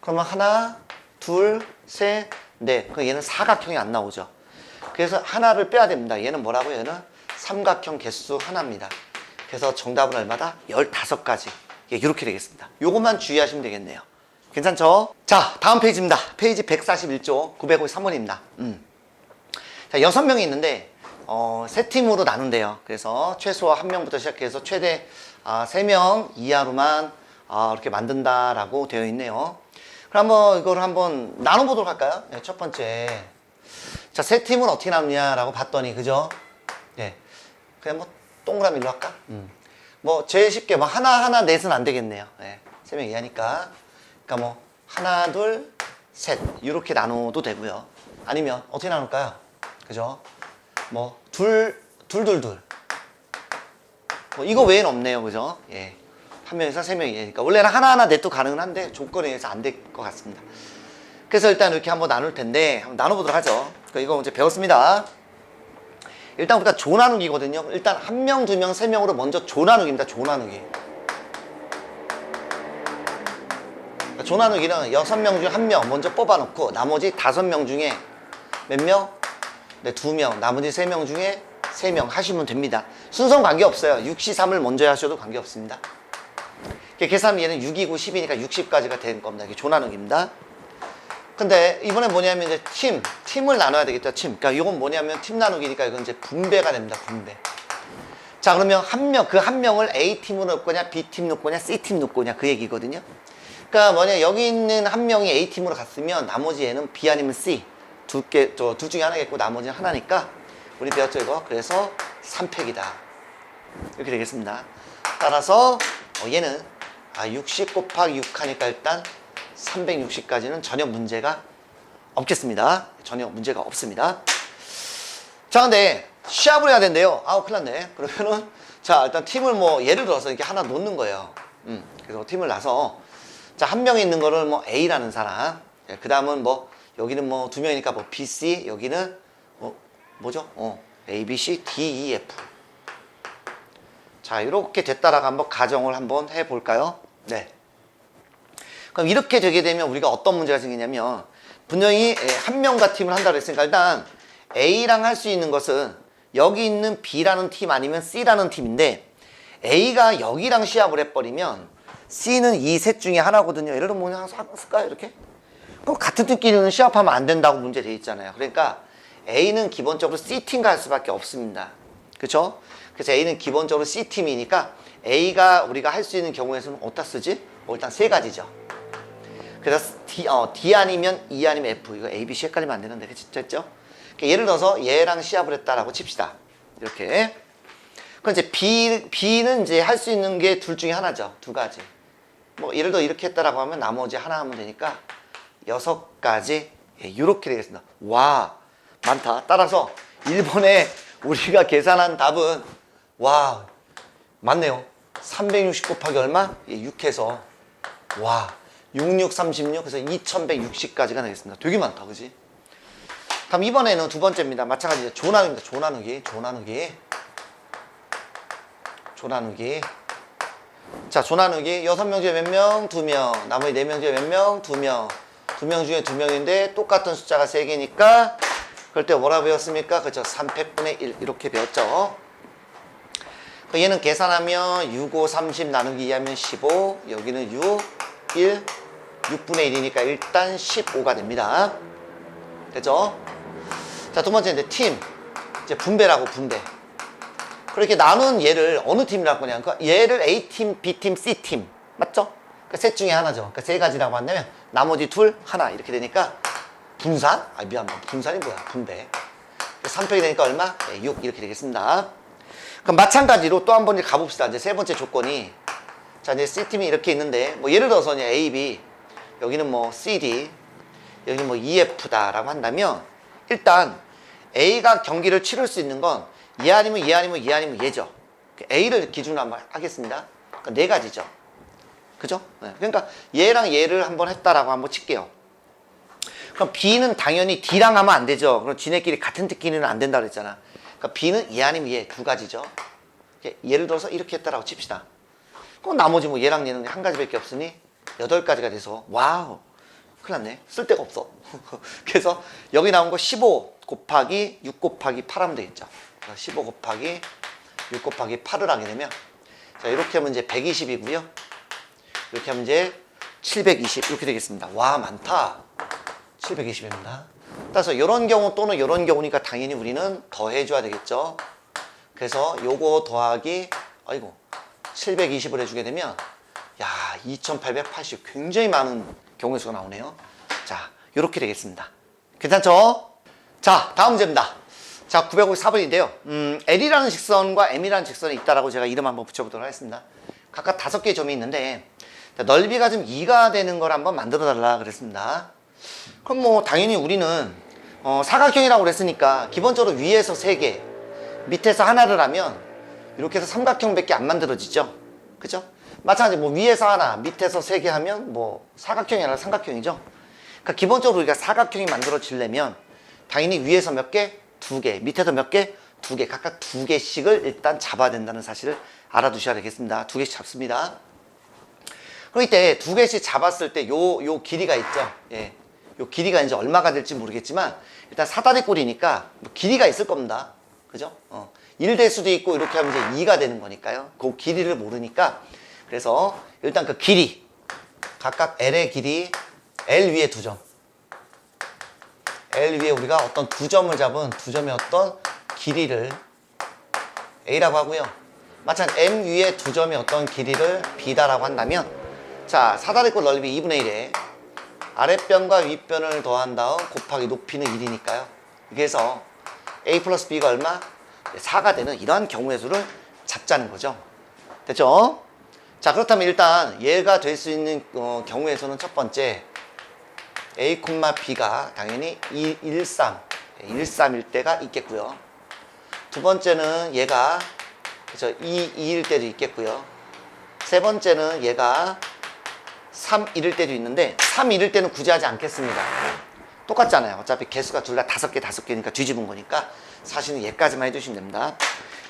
그러면 하나, 둘, 셋, 넷. 그럼 얘는 사각형이 안 나오죠. 그래서 하나를 빼야 됩니다. 얘는 뭐라고요? 얘는 삼각형 개수 하나입니다. 그래서 정답은 얼마다? 15가지. 예, 이렇게 되겠습니다. 요것만 주의하시면 되겠네요. 괜찮죠? 자, 다음 페이지입니다. 페이지 141쪽 953번입니다. 자, 6명이 있는데 세 팀으로 나눈대요. 그래서 최소 1명부터 시작해서 최대 3명 이하로만 이렇게 만든다라고 되어 있네요. 그럼 한번 이거를 한번 나눠보도록 할까요? 네, 첫 번째. 자, 세 팀은 어떻게 나누냐라고 봤더니, 그죠? 네. 그냥 뭐 동그라미 일로 할까? 뭐 제일 쉽게 뭐 하나 넷은 안 되겠네요. 네. 3명 이하니까. 그러니까 뭐 하나, 둘, 셋 이렇게 나눠도 되고요. 아니면 어떻게 나눌까요? 그죠? 뭐 둘. 뭐 이거 외에는 없네요. 그죠? 예. 한 명에서 3명이니까 원래는 하나 넷도 가능은 한데 조건에 의해서 안 될 것 같습니다. 그래서 일단 이렇게 한번 나눌 텐데 한번 나눠보도록 하죠. 이거 이제 배웠습니다. 일단 우리가 조 나누기거든요. 일단 1명, 2명, 3명으로 먼저 조 나누기입니다. 조 나누기. 조 나누기는 6명 중에 1명 먼저 뽑아놓고 나머지 5명 중에 몇 명? 네, 2명. 나머지 3명 중에 3명 하시면 됩니다. 순서는 관계없어요. 6, 3을 먼저 하셔도 관계없습니다. 계산하면 얘는 6이고 10이니까 60까지가 되는 겁니다. 이게 조 나누기입니다. 근데 이번에 뭐냐면 이제 팀을 나눠야 되겠죠. 팀. 그러니까 이건 뭐냐면 팀 나누기니까 이건 이제 분배가 됩니다. 분배. 자, 그러면 그 한 명을 A팀으로 넣을 거냐, B팀 넣을 거냐, C팀 넣을 거냐 그 얘기거든요. 그러니까 뭐냐, 여기 있는 한 명이 A팀으로 갔으면 나머지 얘는 B 아니면 C 둘 중에 하나겠고 나머지는 하나니까 우리 배웠죠 이거. 그래서 3팩이다 이렇게 되겠습니다. 따라서 얘는 60 곱하기 6 하니까 일단 360까지는 전혀 문제가 없겠습니다. 전혀 문제가 없습니다. 자, 근데 시합을 해야 된대요. 큰일 났네. 그러면은 자, 일단 팀을 뭐 예를 들어서 이렇게 하나 놓는 거예요. 그래서 팀을 놔서 자, 한 명이 있는 거를 뭐 A라는 사람, 그 다음은 뭐 여기는 뭐 2명이니까 뭐 B, C, 여기는 뭐죠? A, B, C, D, E, F. 자, 이렇게 됐다라고 한번 가정을 한번 해볼까요? 네. 그럼 이렇게 되게 되면 우리가 어떤 문제가 생기냐면 분명히 한 명과 팀을 한다고 했으니까 일단 A랑 할 수 있는 것은 여기 있는 B라는 팀 아니면 C라는 팀인데 A가 여기랑 시합을 해버리면 C는 이 셋 중에 하나거든요. 예를 들면 뭐냐 쓸까요? 이렇게? 그럼 같은 팀끼리는 시합하면 안 된다고 문제 돼 있잖아요. 그러니까 A는 기본적으로 C팀과 할 수밖에 없습니다. 그렇죠? 그래서 A는 기본적으로 C팀이니까 A가 우리가 할 수 있는 경우에서는 어디다 쓰지? 일단 세 가지죠. 그래서 D 아니면 E 아니면 F. 이거 A, B, C 헷갈리면 안 되는데 그랬죠? 예를 들어서 얘랑 시합을 했다라고 칩시다. 이렇게. 그럼 이제 B는 이제 할 수 있는 게 둘 중에 하나죠. 두 가지. 뭐 예를 들어 이렇게 했다라고 하면 나머지 하나 하면 되니까 6가지. 이렇게 되겠습니다. 와, 많다. 따라서 1번에 우리가 계산한 답은 와, 맞네요. 360 곱하기 얼마? 6해서 와, 6636 그래서 2160까지가 되겠습니다. 되게 많다, 그지? 다음 이번에는 두 번째입니다. 마찬가지로 조 나누기입니다. 조 나누기. 자, 조 나누기 6명 중에 몇 명? 2명. 나머지 4명 중에 몇 명? 2명. 2명 중에 2명인데 똑같은 숫자가 3개니까 그럴 때 뭐라 배웠습니까? 그렇죠. 3팩분의 1 이렇게 배웠죠. 얘는 계산하면 6, 5, 30 나누기 2하면 15. 여기는 6, 1, 6분의 1이니까 일단 15가 됩니다. 됐죠? 자, 두 번째 이제 팀. 이제 분배라고 분배. 그렇게 나눈 얘를 어느 팀이라고 하냐. 그러니까 얘를 A팀, B팀, C팀. 맞죠? 그러니까 셋 중에 하나죠. 그러니까 세 가지라고 한다면 나머지 둘, 하나 이렇게 되니까 분산? 미안. 분산이 뭐야? 분배. 3팩이 되니까 얼마? 6 이렇게 되겠습니다. 그럼 마찬가지로 또 한 번 가봅시다. 이제 세 번째 조건이. 자, 이제 C팀이 이렇게 있는데 뭐 예를 들어서 이제 A, B 여기는 뭐 C, D 여기는 뭐 E, F다라고 한다면 일단 A가 경기를 치를 수 있는 건 얘 아니면 얘 아니면 얘 아니면 얘죠. A를 기준으로 한번 하겠습니다. 그러니까 네 가지죠. 그죠? 네. 그러니까 얘랑 얘를 한번 했다라고 한번 칠게요. 그럼 B는 당연히 D랑 하면 안 되죠. 그럼 지네끼리 같은 팀끼리는 안 된다 그랬잖아. 그러니까 B는 얘 아니면 얘 두 가지죠. 예를 들어서 이렇게 했다라고 칩시다. 그럼 나머지 뭐 얘랑 얘는 한 가지밖에 없으니 8가지가 돼서 와우. 큰일 났네. 쓸 데가 없어. 그래서 여기 나온 거 15 곱하기 6 곱하기 8 하면 되겠죠. 15 곱하기 6 곱하기 8을 하게 되면, 자, 이렇게 하면 이제 120이고요. 이렇게 하면 이제 720 이렇게 되겠습니다. 와, 많다. 720입니다. 따라서 이런 경우 또는 이런 경우니까 당연히 우리는 더해줘야 되겠죠. 그래서 요거 더하기, 아이고, 720을 해주게 되면, 야, 2880 굉장히 많은 경우의 수가 나오네요. 자, 요렇게 되겠습니다. 괜찮죠? 자, 다음 문제입니다. 자, 954번인데요. L이라는 직선과 M이라는 직선이 있다라고 제가 이름 한번 붙여보도록 하겠습니다. 각각 5개의 점이 있는데, 넓이가 좀 2가 되는 걸 한번 만들어 달라 그랬습니다. 그럼 뭐 당연히 우리는 사각형이라고 그랬으니까 기본적으로 위에서 3개, 밑에서 하나를 하면 이렇게 해서 삼각형밖에 안 만들어지죠. 그죠? 마찬가지 뭐 위에서 하나, 밑에서 3개 하면 뭐 사각형이 아니라 삼각형이죠. 그러니까 기본적으로 우리가 사각형이 만들어지려면 당연히 위에서 몇 개? 2개, 밑에서 몇 개? 2개, 각각 2개씩을 일단 잡아야 된다는 사실을 알아두셔야 되겠습니다. 2개씩 잡습니다. 그럼 이때 2개씩 잡았을 때 요 길이가 있죠. 예. 요 길이가 이제 얼마가 될지 모르겠지만 일단 사다리꼴이니까 뭐 길이가 있을 겁니다. 그죠? 1 될 수도 있고 이렇게 하면 이제 2가 되는 거니까요. 그 길이를 모르니까 그래서 일단 그 길이 각각 L의 길이 L 위에 2점, L 위에 우리가 어떤 2점을 잡은 2점의 어떤 길이를 A라고 하고요. 마찬가지 M 위에 2점의 어떤 길이를 B다라고 한다면, 자, 사다리꼴 넓이 2분의 1에 아랫변과 윗변을 더한 다음 곱하기 높이는 1이니까요. 그래서 A 플러스 B가 얼마? 4가 되는 이러한 경우의 수를 잡자는 거죠. 됐죠? 자, 그렇다면 일단 얘가 될 수 있는 경우의 수는 첫 번째 A, B가 당연히 1, 3, 13일 때가 있겠고요. 두 번째는 얘가 그렇죠, 2일 때도 있겠고요. 세 번째는 얘가 3, 1일 때도 있는데 3, 1일 때는 굳이 하지 않겠습니다. 똑같잖아요. 어차피 개수가 둘 다 5개, 5개니까 뒤집은 거니까 사실은 얘까지만 해주시면 됩니다.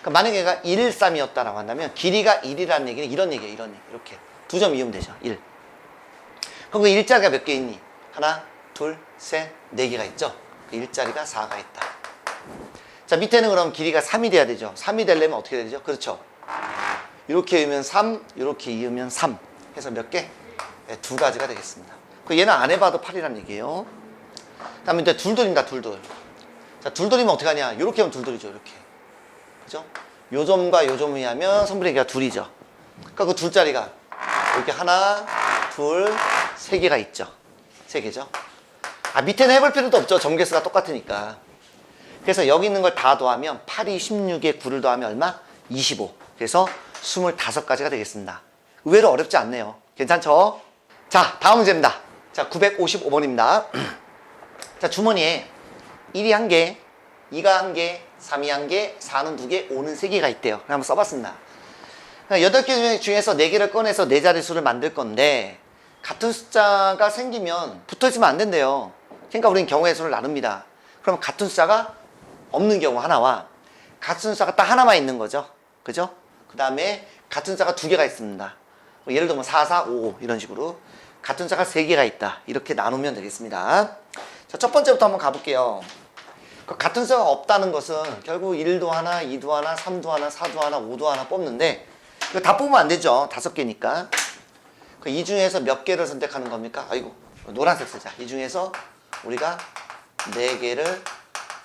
그러니까 만약에 얘가 1, 1, 3이었다라고 한다면 길이가 1이라는 얘기는 이런 얘기예요. 이런 얘기. 이렇게 2점 이으면 되죠. 1. 그럼 그 일자리가 몇 개 있니? 하나, 둘, 셋, 4개가 있죠. 그 일자리가 4가 있다. 자, 밑에는 그럼 길이가 3이 돼야 되죠. 3이 되려면 어떻게 되죠? 그렇죠. 이렇게 이으면 3, 이렇게 이으면 3 해서 몇 개? 네, 2가지가 되겠습니다. 그 얘는 안 해봐도 8이란 얘기예요. 그 다음에 이제 둘둘입니다. 둘둘. 자, 둘둘이면 어떻게 하냐? 이렇게 하면 둘둘이죠. 이렇게. 그죠? 요 점과 요 점을 하면 선분의 개가 2이죠. 그러니까 그 둘자리가 이렇게 하나, 둘, 3개가 있죠. 3개죠. 아, 밑에는 해볼 필요도 없죠. 점개수가 똑같으니까. 그래서 여기 있는 걸 다 더하면 8이 16에 9를 더하면 얼마? 25. 그래서 25가지가 되겠습니다. 의외로 어렵지 않네요. 괜찮죠? 자, 다음 문제입니다. 자, 955번입니다. 자, 주머니에 1이 1개, 2가 1개, 3이 1개, 4는 2개, 5는 3개가 있대요. 그럼 한번 써봤습니다. 8개 중에서 4개를 꺼내서 4자릿수를 만들 건데 같은 숫자가 생기면 붙어있으면 안 된대요. 그러니까 우리는 경우의 수를 나눕니다. 그럼 같은 숫자가 없는 경우 하나와 같은 숫자가 딱 하나만 있는 거죠. 그죠? 그 다음에 같은 숫자가 2개가 있습니다. 예를 들면 4, 4, 5, 5 이런 식으로 같은 숫자가 3개가 있다. 이렇게 나누면 되겠습니다. 자, 첫 번째부터 한번 가볼게요. 같은 숫자가 없다는 것은 결국 1도 하나, 2도 하나, 3도 하나, 4도 하나, 5도 하나 뽑는데 이거 다 뽑으면 안 되죠. 5개니까. 이 중에서 몇 개를 선택하는 겁니까? 아이고, 노란색 쓰자. 이 중에서 우리가 4개를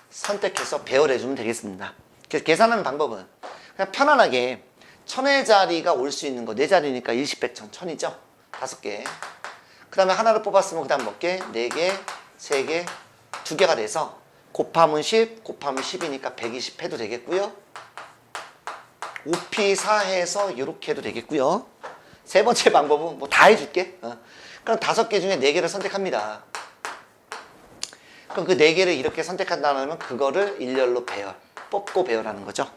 선택해서 배열해주면 되겠습니다. 그래서 계산하는 방법은 그냥 편안하게 1000의 자리가 올 수 있는 거 4자리니까 10, 100, 1000, 1000이죠. 5개. 그 다음에 하나를 뽑았으면 그 다음 몇 개? 4개, 3개, 2개가 돼서 곱하면 10, 곱하면 10이니까 120 해도 되겠고요. 5P4 해서 이렇게 해도 되겠고요. 세 번째 방법은 뭐 다 해줄게. 그럼 5개 중에 4개를 선택합니다. 그럼 그 4개를 이렇게 선택한다면 그거를 일렬로 배열, 뽑고 배열하는 거죠.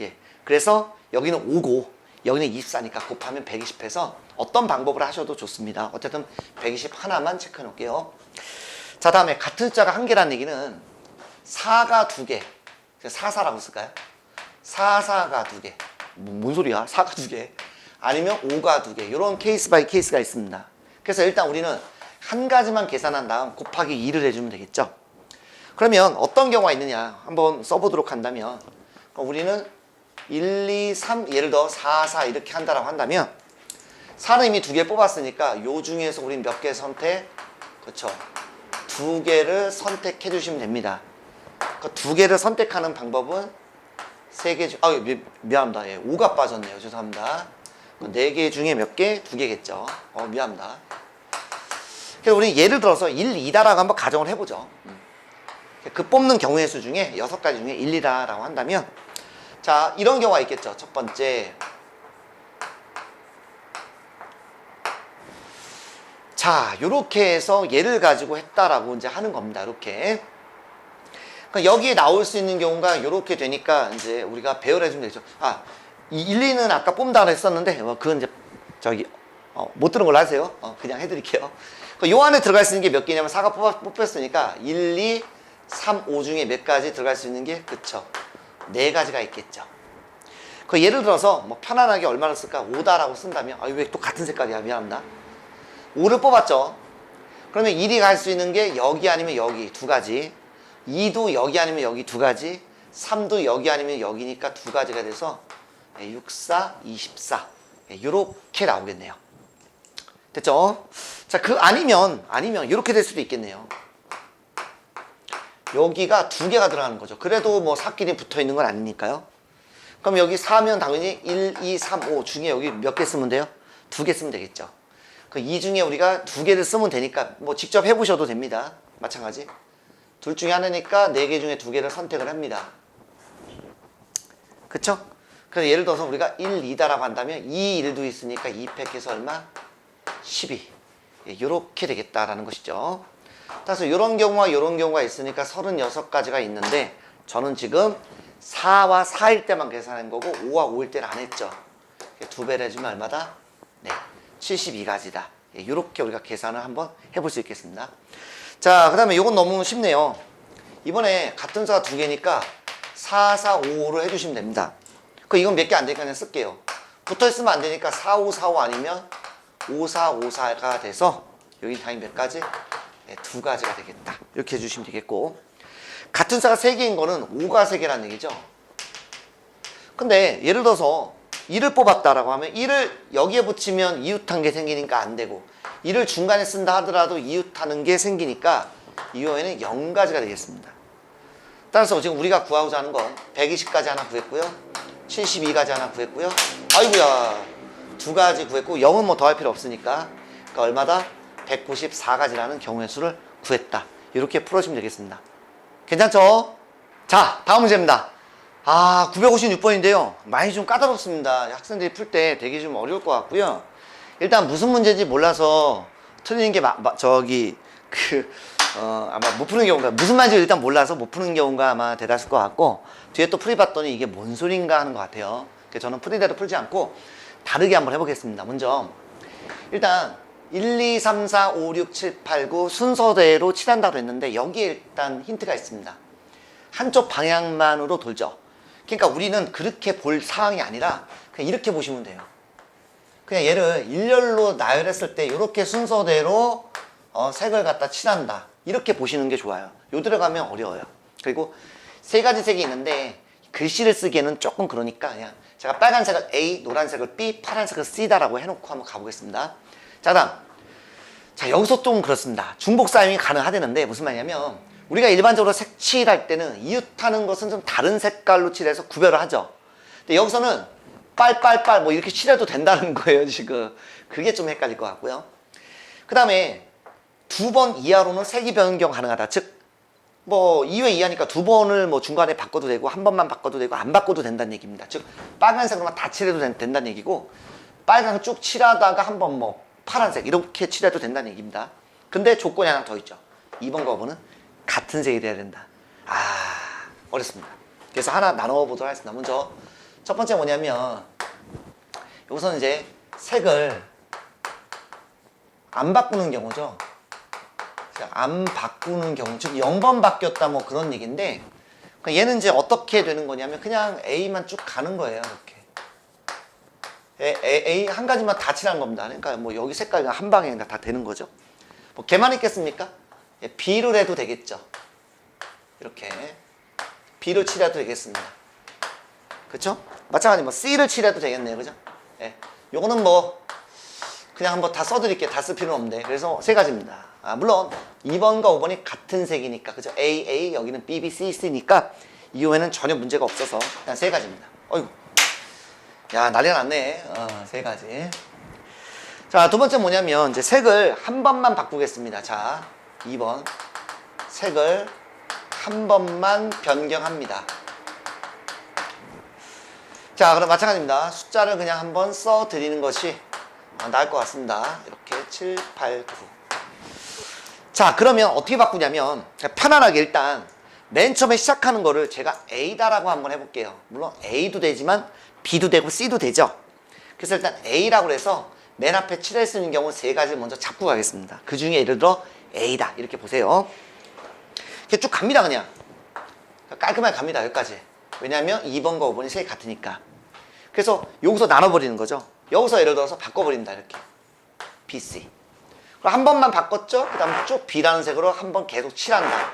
예. 그래서 여기는 5고 여기는 24니까 곱하면 120 해서 어떤 방법을 하셔도 좋습니다. 어쨌든 120 하나만 체크해 놓을게요. 자, 다음에 같은 숫자가 1개라는 얘기는 4가 2개. 4, 4라고 쓸까요? 4, 4가 2개. 뭔 소리야? 4가 2개. 아니면 5가 2개. 이런 케이스 바이 케이스가 있습니다. 그래서 일단 우리는 한 가지만 계산한 다음 곱하기 2를 해주면 되겠죠. 그러면 어떤 경우가 있느냐 한번 써보도록 한다면 우리는 1, 2, 3 예를 들어 4, 4 이렇게 한다라고 한다면 4는 이미 2개 뽑았으니까 요 중에서 우린 몇 개 선택? 그렇죠. 2개를 선택해 주시면 됩니다. 그 2개를 선택하는 방법은 3개 중, 미안합니다. 예, 5가 빠졌네요. 죄송합니다. 4개 중에 몇 개? 2개겠죠. 미안합니다. 그래서 우리 예를 들어서 1, 2다라고 한번 가정을 해보죠. 그 뽑는 경우의 수 중에 6가지 중에 1, 2다라고 한다면 자, 이런 경우가 있겠죠. 첫 번째. 자, 요렇게 해서 얘를 가지고 했다라고 이제 하는 겁니다. 이렇게. 그러니까 여기에 나올 수 있는 경우가 요렇게 되니까 이제 우리가 배열해 주면 되죠. 아, 이 1, 2는 아까 뽑는다고 했었는데, 그건 이제 못 들은 걸로 하세요. 그냥 해드릴게요. 요 안에 들어갈 수 있는 게 몇 개냐면 4가 뽑혔으니까 1, 2, 3, 5 중에 몇 가지 들어갈 수 있는 게, 그쵸. 4가지가 있겠죠. 예를 들어서 뭐 편안하게 얼마나 쓸까? 5다라고 쓴다면, 왜 또 같은 색깔이야? 미안합니다. 5를 뽑았죠. 그러면 1이 갈 수 있는 게 여기 아니면 여기 2가지, 2도 여기 아니면 여기 2가지, 3도 여기 아니면 여기니까 2가지가 돼서 6, 4, 24 이렇게 나오겠네요. 됐죠? 자, 아니면 이렇게 될 수도 있겠네요. 여기가 2개가 들어가는 거죠. 그래도 뭐 4끼리 붙어 있는 건 아니니까요. 그럼 여기 4면 당연히 1, 2, 3, 5 중에 여기 몇 개 쓰면 돼요? 2개 쓰면 되겠죠. 그 이 중에 우리가 2개를 쓰면 되니까 뭐 직접 해보셔도 됩니다. 마찬가지. 둘 중에 하나니까 4개 중에 2개를 선택을 합니다. 그쵸? 그래서 예를 들어서 우리가 1, 2다라고 한다면 2, 1도 있으니까 2 팩해서 얼마? 12. 이렇게 되겠다라는 것이죠. 따라서 이런 경우와 이런 경우가 있으니까 36가지가 있는데 저는 지금 4와 4일 때만 계산한 거고 5와 5일 때는 안 했죠. 2배를 해주면 얼마다? 네, 72가지다. 이렇게 우리가 계산을 한번 해볼 수 있겠습니다. 자, 그 다음에 이건 너무 쉽네요. 이번에 같은 수가 2개니까 4, 4, 5를 해주시면 됩니다. 이건 몇 개 안 되니까 그냥 쓸게요. 붙어 있으면 안 되니까 4, 5, 4, 5 아니면 5, 4, 5, 4가 돼서 여기 당연히 몇 가지? 네, 2가지가 되겠다. 이렇게 해주시면 되겠고, 같은 수가 3개인 거는 5가 3개라는 얘기죠. 근데 예를 들어서 1을 뽑았다라고 하면 1을 여기에 붙이면 이웃한 게 생기니까 안 되고, 1을 중간에 쓴다 하더라도 이웃하는 게 생기니까 이 경우에는 0가지가 되겠습니다. 따라서 지금 우리가 구하고자 하는 건 120가지 하나 구했고요, 72가지 하나 구했고요, 아이고야 2가지 구했고 0은 뭐 더할 필요 없으니까, 그러니까 얼마다? 194가지라는 경우의 수를 구했다. 이렇게 풀어주시면 되겠습니다. 괜찮죠? 자, 다음 문제입니다. 956번인데요. 많이 좀 까다롭습니다. 학생들이 풀 때 되게 좀 어려울 것 같고요. 일단 무슨 문제인지 몰라서 틀리는 게 아마 못 푸는 경우가, 무슨 말인지 일단 몰라서 못 푸는 경우가 아마 대다수일 것 같고, 뒤에 또 풀이봤더니 이게 뭔 소린가 하는 것 같아요. 그래서 저는 풀이대로 풀지 않고 다르게 한번 해보겠습니다. 먼저 일단 1, 2, 3, 4, 5, 6, 7, 8, 9 순서대로 칠한다고 했는데 여기에 일단 힌트가 있습니다. 한쪽 방향만으로 돌죠. 그러니까 우리는 그렇게 볼 상황이 아니라 그냥 이렇게 보시면 돼요. 그냥 얘를 일렬로 나열했을 때 이렇게 순서대로 색을 갖다 칠한다. 이렇게 보시는 게 좋아요. 요 들어가면 어려워요. 그리고 3가지 색이 있는데 글씨를 쓰기에는 조금 그러니까 그냥 제가 빨간색을 A, 노란색을 B, 파란색을 C다라고 해놓고 한번 가보겠습니다. 자, 다음. 자, 여기서 좀 그렇습니다. 중복 사용이 가능하다는데 무슨 말이냐면 우리가 일반적으로 색칠할 때는 이웃하는 것은 좀 다른 색깔로 칠해서 구별을 하죠. 근데 여기서는 빨빨빨 뭐 이렇게 칠해도 된다는 거예요, 지금. 그게 좀 헷갈릴 것 같고요. 그 다음에 2번 이하로는 색이 변경 가능하다. 즉, 뭐 2회 이하니까 2번을 뭐 중간에 바꿔도 되고 한 번만 바꿔도 되고 안 바꿔도 된다는 얘기입니다. 즉, 빨간색으로만 다 칠해도 된다는 얘기고, 빨간색 쭉 칠하다가 한 번 뭐 파란색 이렇게 칠해도 된다는 얘기입니다. 근데 조건이 하나 더 있죠. 2번과 5번은 같은 색이 돼야 된다. 어렵습니다. 그래서 하나 나눠보도록 하겠습니다. 먼저 첫 번째 뭐냐면 여기서는 이제 색을 안 바꾸는 경우죠. 안 바꾸는 경우, 즉 0번 바뀌었다 뭐 그런 얘기인데, 얘는 이제 어떻게 되는 거냐면 그냥 A만 쭉 가는 거예요. 이렇게 A 한 가지만 다 칠한 겁니다. 그러니까 뭐 여기 색깔이 한 방에 다 되는 거죠. 뭐 개만 있겠습니까? 예, B를 해도 되겠죠. 이렇게 B를 칠해도 되겠습니다. 그쵸? 마찬가지 뭐 C를 칠해도 되겠네요. 그죠? 예. 요거는 뭐 그냥 한번 다 써드릴게요. 다 쓸 필요는 없는데. 그래서 세 가지입니다. 아, 물론 2번과 5번이 같은 색이니까 그죠? A, 여기는 B, B, C, C니까 이후에는 전혀 문제가 없어서 그냥 세 가지입니다. 어이구. 야, 난리 났네. 세 가지. 자, 두 번째 뭐냐면 이제 색을 한 번만 바꾸겠습니다. 자, 2번. 색을 한 번만 변경합니다. 자, 그럼 마찬가지입니다. 숫자를 그냥 한번 써 드리는 것이 나을 것 같습니다. 이렇게 7, 8, 9. 자, 그러면 어떻게 바꾸냐면 편안하게 일단 맨 처음에 시작하는 거를 제가 A다라고 한번 해볼게요. 물론 A도 되지만 B도 되고 C도 되죠. 그래서 일단 A라고 해서 맨 앞에 칠할 수 있는 경우 세 가지를 먼저 잡고 가겠습니다. 그 중에 예를 들어 A다 이렇게 보세요. 이렇게 쭉 갑니다. 그냥 깔끔하게 갑니다. 여기까지. 왜냐하면 2번과 5번이 색이 같으니까. 그래서 여기서 나눠버리는 거죠. 여기서 예를 들어서 바꿔버린다. 이렇게 B, C. 그럼 한 번만 바꿨죠? 그 다음 쭉 B라는 색으로 한 번 계속 칠한다.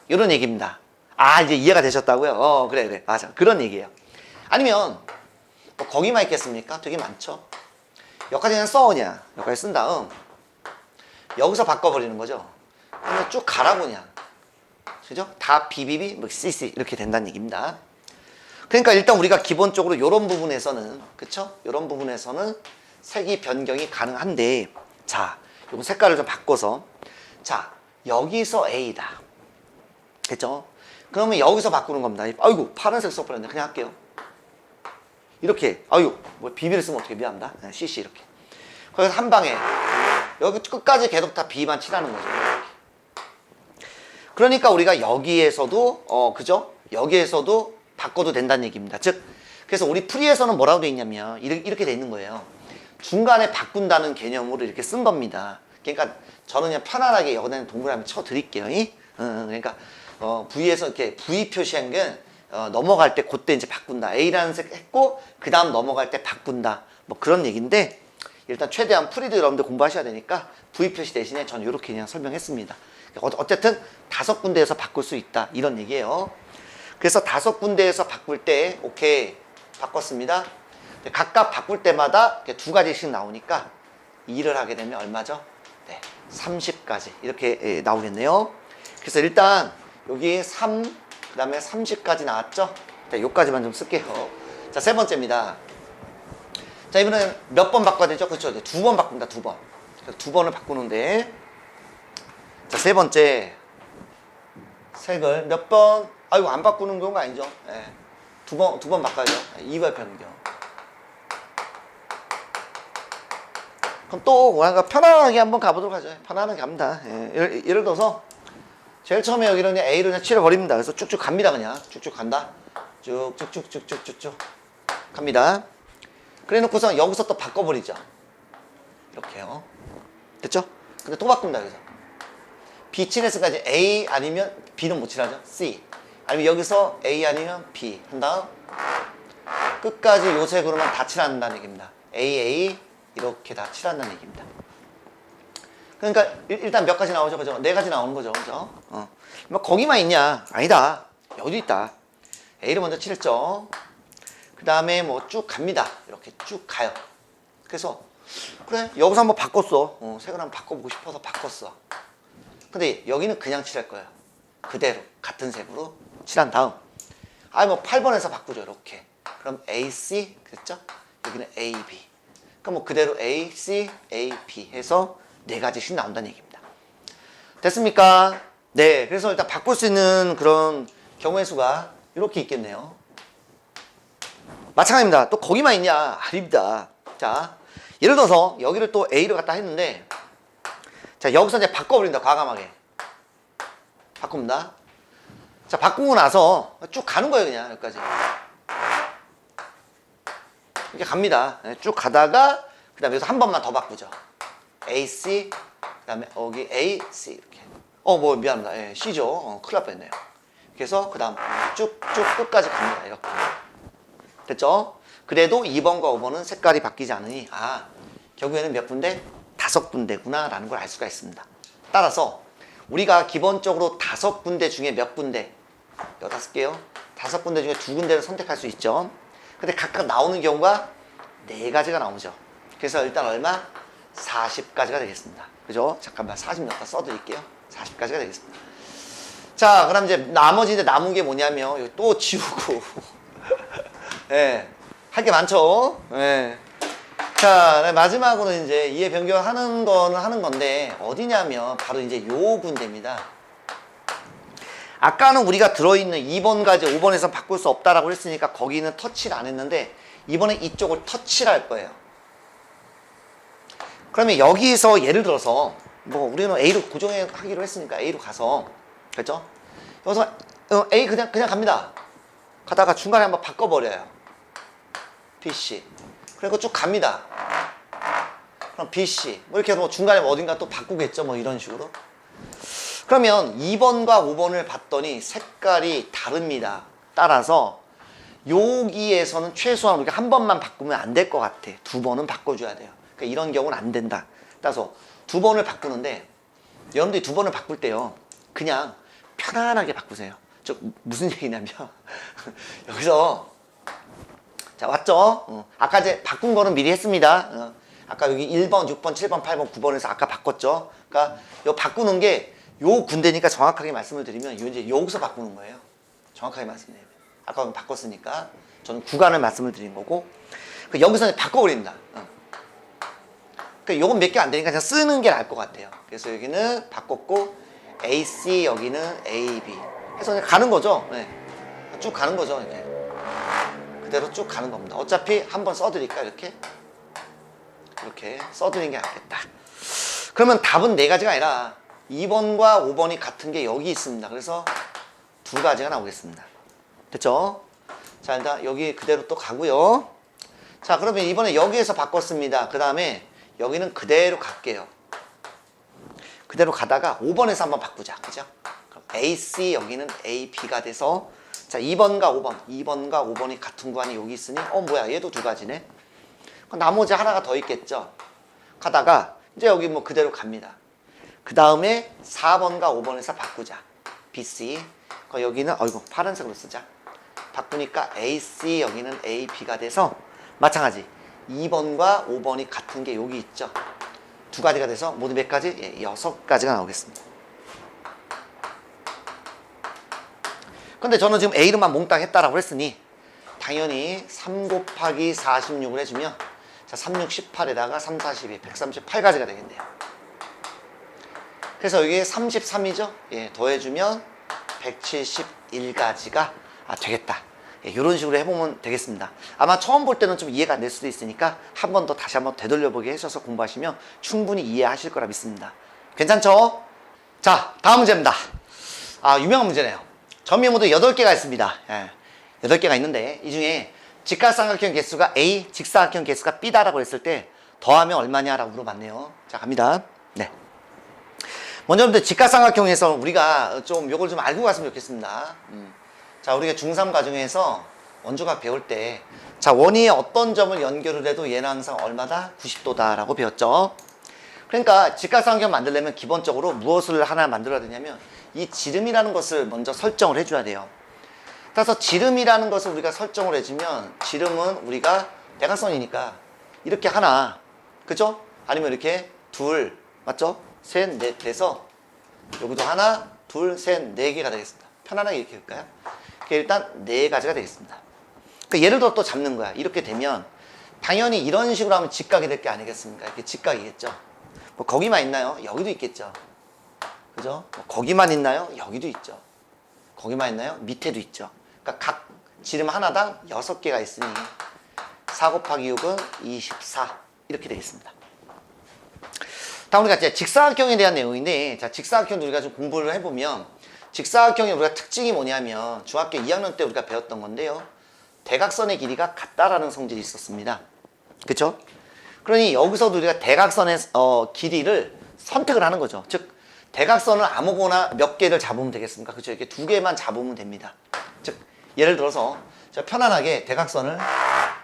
이런 얘기입니다. 아, 이제 이해가 되셨다고요? 그래. 맞아. 그런 얘기예요. 아니면 뭐 거기만 있겠습니까? 되게 많죠. 여기까지 그냥 써 그냥. 여기까지 쓴 다음 여기서 바꿔버리는 거죠. 그러면 쭉 가라고 그냥. 그죠? 다 BBB, 뭐 CC 이렇게 된다는 얘기입니다. 그러니까 일단 우리가 기본적으로 이런 부분에서는 그쵸? 이런 부분에서는 색이 변경이 가능한데 자, 요 색깔을 좀 바꿔서 자, 여기서 A다. 됐죠? 그러면 여기서 바꾸는 겁니다. 아이고, 파란색 써버렸네. 그냥 할게요. 이렇게. 아이고, 뭐 비비를 쓰면 어떻게 미안합니다. CC 이렇게. 그래서 한 방에 여기 끝까지 계속 다 B만 칠하는 거죠. 그러니까 우리가 여기에서도 그죠? 여기에서도 바꿔도 된다는 얘기입니다. 즉, 그래서 우리 풀이에서는 뭐라고 돼 있냐면 이렇게 돼 있는 거예요. 중간에 바꾼다는 개념으로 이렇게 쓴 겁니다. 그러니까 저는 그냥 편안하게 여기다 동그라미 쳐 드릴게요. 그러니까 V에서 이렇게 V 표시한 게 넘어갈 때 그때 이제 바꾼다. A라는 색 했고 그 다음 넘어갈 때 바꾼다. 뭐 그런 얘기인데 일단 최대한 풀이도 여러분들 공부하셔야 되니까 V 표시 대신에 저는 이렇게 그냥 설명했습니다. 어쨌든 5군데에서 바꿀 수 있다. 이런 얘기예요. 그래서 5군데에서 바꿀 때 오케이 바꿨습니다. 각각 바꿀 때마다 2가지씩 나오니까 2를 하게 되면 얼마죠? 네, 30까지 이렇게 나오겠네요. 그래서 일단 여기 3, 그 다음에 30까지 나왔죠? 자, 요까지만 좀 쓸게요. 자, 세 번째입니다. 자, 이번엔 몇 번 바꿔야 되죠? 그렇죠? 2번 바꾼다, 2번. 그래서 2번을 바꾸는데 자, 세 번째 색을 몇 번, 아이고, 안 바꾸는 경우가 아니죠. 네. 두 번 바꿔야죠. 이발 변경. 그럼 또 뭔가 편안하게 한번 가보도록 하죠. 편안하게 갑니다. 예. 예를 들어서 제일 처음에 여기를 그냥 A를 그냥 칠해버립니다. 그래서 쭉쭉 갑니다. 그냥 쭉쭉 간다. 쭉쭉쭉쭉쭉쭉 갑니다. 그래 놓고서 여기서 또 바꿔버리죠. 이렇게요. 됐죠? 근데 또 바꾼다. 여기서 B 칠했을까지 A 아니면 B는 못 칠하죠. C 아니면 여기서 A 아니면 B 한 다음 끝까지 요 색으로만 다 칠한다는 얘기입니다. A 이렇게 다 칠한다는 얘기입니다. 그러니까 일단 몇 가지 나오죠, 그죠? 4가지 나오는 거죠, 그죠? 뭐 거기만 있냐? 아니다. 여기 있다. A를 먼저 칠했죠. 그 다음에 뭐 쭉 갑니다. 이렇게 쭉 가요. 그래서 그래 여기서 한번 바꿨어. 색을 한번 바꿔보고 싶어서 바꿨어. 근데 여기는 그냥 칠할 거예요. 그대로 같은 색으로 칠한 다음 뭐 8번에서 바꾸죠. 이렇게. 그럼 AC 그랬죠? 여기는 AB. 그럼 뭐 그대로 AC, AB 해서 4가지씩 나온다는 얘기입니다. 됐습니까? 네. 그래서 일단 바꿀 수 있는 그런 경우의 수가 이렇게 있겠네요. 마찬가지입니다. 또 거기만 있냐? 아닙니다. 자, 예를 들어서 여기를 또 A를 갖다 했는데 자, 여기서 이제 바꿔버린다. 과감하게. 바꿉니다. 자, 바꾸고 나서 쭉 가는 거예요. 그냥 여기까지. 이렇게 갑니다. 쭉 가다가 그 다음에 여기서 한 번만 더 바꾸죠. AC 그 다음에 여기 AC 이렇게. 뭐 미안합니다. 예, C죠. 큰일 날 뻔했네요. 그래서 그 다음 쭉쭉 끝까지 갑니다. 이렇게. 됐죠? 그래도 2번과 5번은 색깔이 바뀌지 않으니 결국에는 몇 군데? 5군데구나 라는 걸 알 수가 있습니다. 따라서 우리가 기본적으로 5군데 중에 몇 군데? 15개요. 5군데 중에 2군데를 선택할 수 있죠. 근데 각각 나오는 경우가 4가지가 나오죠. 그래서 일단 얼마? 40가지가 되겠습니다. 그죠? 잠깐만 40 몇 가 써드릴게요. 40가지가 되겠습니다. 자, 그럼 이제 나머지 이제 남은 게 뭐냐면 여기 또 지우고 예, 할 게 많죠. 예. 자, 마지막으로 이제 이해 변경하는 거는 하는 건데 어디냐면 바로 이제 요 군데입니다. 아까는 우리가 들어있는 2번까지 5번에서 바꿀 수 없다라고 했으니까 거기는 터치를 안 했는데 이번에 이쪽을 터치를 할 거예요. 그러면 여기서 예를 들어서 뭐 우리는 A로 고정하기로 했으니까 A로 가서 그렇죠? 여기서 A 그냥 갑니다. 가다가 중간에 한번 바꿔버려요. BC. 그리고 쭉 갑니다. 그럼 BC. 뭐 이렇게 뭐 중간에 어딘가 또 바꾸겠죠. 뭐 이런 식으로. 그러면 2번과 5번을 봤더니 색깔이 다릅니다. 따라서 여기에서는 최소한 우리가 한 번만 바꾸면 안 될 것 같아. 2번은 바꿔줘야 돼요. 그러니까 이런 경우는 안 된다. 따라서 2번을 바꾸는데 여러분들이 2번을 바꿀 때요. 그냥 편안하게 바꾸세요. 저 무슨 얘기냐면 여기서 자 왔죠? 아까 이제 바꾼 거는 미리 했습니다. 아까 여기 1번, 6번, 7번, 8번, 9번에서 아까 바꿨죠? 그러니까 요 바꾸는 게 요 군데니까 정확하게 말씀을 드리면 요 이제 여기서 바꾸는 거예요. 정확하게 말씀드리면. 아까 바꿨으니까 저는 구간을 말씀을 드린 거고 여기서 바꿔버립니다. 그러니까 요건 몇 개 안 되니까 그냥 쓰는 게 나을 것 같아요. 그래서 여기는 바꿨고 AC 여기는 AB 해서 그냥 가는 거죠. 네. 쭉 가는 거죠. 이렇게. 그대로 쭉 가는 겁니다. 어차피 한번 써드릴까 이렇게 써드리는 게 낫겠다. 그러면 답은 4가지가 아니라 2번과 5번이 같은 게 여기 있습니다. 그래서 2가지가 나오겠습니다. 됐죠? 자, 일단 여기 그대로 또 가고요. 자, 그러면 이번에 여기에서 바꿨습니다. 그 다음에 여기는 그대로 갈게요. 그대로 가다가 5번에서 한번 바꾸자. 그죠? 그럼 AC 여기는 AB가 돼서 자, 2번과 5번이 같은 구간이 여기 있으니 뭐야 얘도 2가지네. 그럼 나머지 하나가 더 있겠죠. 가다가 이제 여기 뭐 그대로 갑니다. 그 다음에 4번과 5번에서 바꾸자. BC. 여기는 파란색으로 쓰자. 바꾸니까 AC 여기는 AB가 돼서 마찬가지 2번과 5번이 같은 게 여기 있죠. 2가지가 돼서 모두 몇 가지? 6가지가 나오겠습니다. 근데 저는 지금 A로만 몽땅 했다라고 했으니 당연히 3 곱하기 46을 해주면 자, 3, 6, 18에다가 3, 42, 138가지가 되겠네요. 그래서 여기에 33이죠? 예, 더해주면 171가지가 되겠다. 예, 이런 식으로 해보면 되겠습니다. 아마 처음 볼 때는 좀 이해가 안 될 수도 있으니까 한 번 더 다시 한번 되돌려보게 해셔서 공부하시면 충분히 이해하실 거라 믿습니다. 괜찮죠? 자, 다음 문제입니다. 유명한 문제네요. 점이 모두 8개가 있습니다. 예, 8개가 있는데 이 중에 직각삼각형 개수가 A, 직사각형 개수가 B다라고 했을 때 더하면 얼마냐라고 물어봤네요. 자, 갑니다. 네. 먼저 여러분들 직각삼각형에서 우리가 좀 요걸 좀 알고 갔으면 좋겠습니다. 자, 우리가 중3 과정에서 원조각 배울 때 자, 원위에 어떤 점을 연결을 해도 얘는 항상 얼마다? 90도다라고 배웠죠. 그러니까 직각삼각형 만들려면 기본적으로 무엇을 하나 만들어야 되냐면 이 지름이라는 것을 먼저 설정을 해줘야 돼요. 따라서 지름이라는 것을 우리가 설정을 해주면 지름은 우리가 대각선이니까 이렇게 하나, 그죠? 아니면 이렇게 둘, 맞죠? 셋, 넷 돼서 여기도 하나, 둘, 셋, 4개가 되겠습니다. 편안하게 이렇게 할까요? 일단 4가지가 되겠습니다. 그러니까 예를 들어 또 잡는 거야. 이렇게 되면 당연히 이런 식으로 하면 직각이 될 게 아니겠습니까? 이렇게 직각이겠죠. 뭐 거기만 있나요? 여기도 있겠죠. 그죠? 뭐 거기만 있나요? 여기도 있죠. 거기만 있나요? 밑에도 있죠. 그러니까 각 지름 하나당 6개가 있으니 4 곱하기 6은 24 이렇게 되겠습니다. 다음 우리가 이제 직사각형에 대한 내용인데 자, 직사각형도 우리가 좀 공부를 해보면 직사각형의 우리가 특징이 뭐냐면 중학교 2학년 때 우리가 배웠던 건데요. 대각선의 길이가 같다라는 성질이 있었습니다. 그쵸? 그러니 여기서도 우리가 대각선의 길이를 선택을 하는 거죠. 즉 대각선을 아무거나 몇 개를 잡으면 되겠습니까? 그쵸? 이렇게 2개만 잡으면 됩니다. 즉 예를 들어서 편안하게 대각선을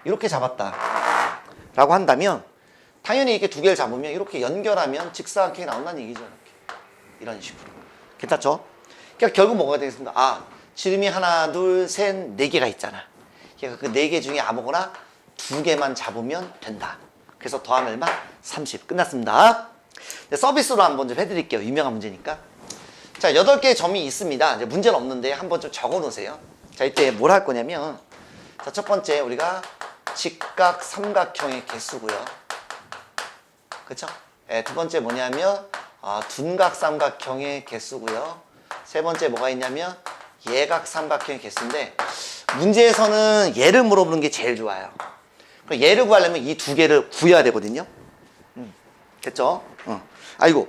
이렇게 잡았다 라고 한다면 당연히 이렇게 2개를 잡으면 이렇게 연결하면 직사각형이 나온다는 얘기죠. 이렇게. 이런 식으로. 괜찮죠? 그러니까 결국 뭐가 되겠습니까? 아, 지름이 하나, 둘, 셋, 네 개가 있잖아. 그러니까 그 네 개 중에 아무거나 두 개만 잡으면 된다. 그래서 더하면 얼마? 30. 끝났습니다. 서비스로 한번 좀 해드릴게요. 유명한 문제니까. 자, 8개의 점이 있습니다. 이제 문제는 없는데 한번 좀 적어 놓으세요. 자, 이때 뭘 할 거냐면, 자, 첫 번째 우리가 직각 삼각형의 개수고요. 그쵸? 네, 두 번째 뭐냐면 둔각 삼각형의 개수고요. 세 번째 뭐가 있냐면 예각 삼각형의 개수인데, 문제에서는 얘를 물어보는 게 제일 좋아요. 얘를 구하려면 이 두 개를 구해야 되거든요. 됐죠? 아이고.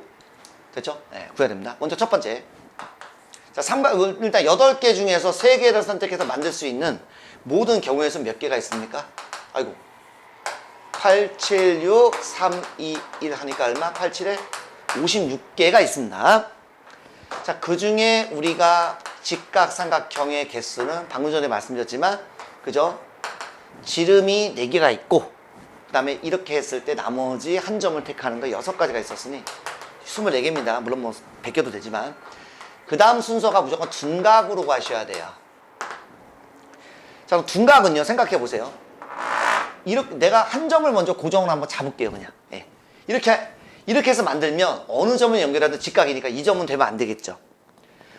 됐죠? 네, 구해야 됩니다. 먼저 첫 번째. 자, 일단 8개 중에서 3개를 선택해서 만들 수 있는 모든 경우에서 몇 개가 있습니까? 아이고. 8, 7, 6, 3, 2, 1 하니까 얼마? 8, 7에 56개가 있습니다. 자, 그 중에 우리가 직각삼각형의 개수는 방금 전에 말씀드렸지만, 그죠? 지름이 4개가 있고, 그 다음에 이렇게 했을 때 나머지 한 점을 택하는 거 6가지가 있었으니 24개입니다. 물론 뭐 100개도 되지만. 그 다음 순서가 무조건 둔각으로 가셔야 돼요. 자, 그럼 둔각은요, 생각해 보세요. 이렇게 내가 한 점을 먼저 고정을 한번 잡을게요, 그냥. 예. 이렇게 해서 만들면 어느 점을 연결해도 직각이니까 이 점은 되면 안 되겠죠.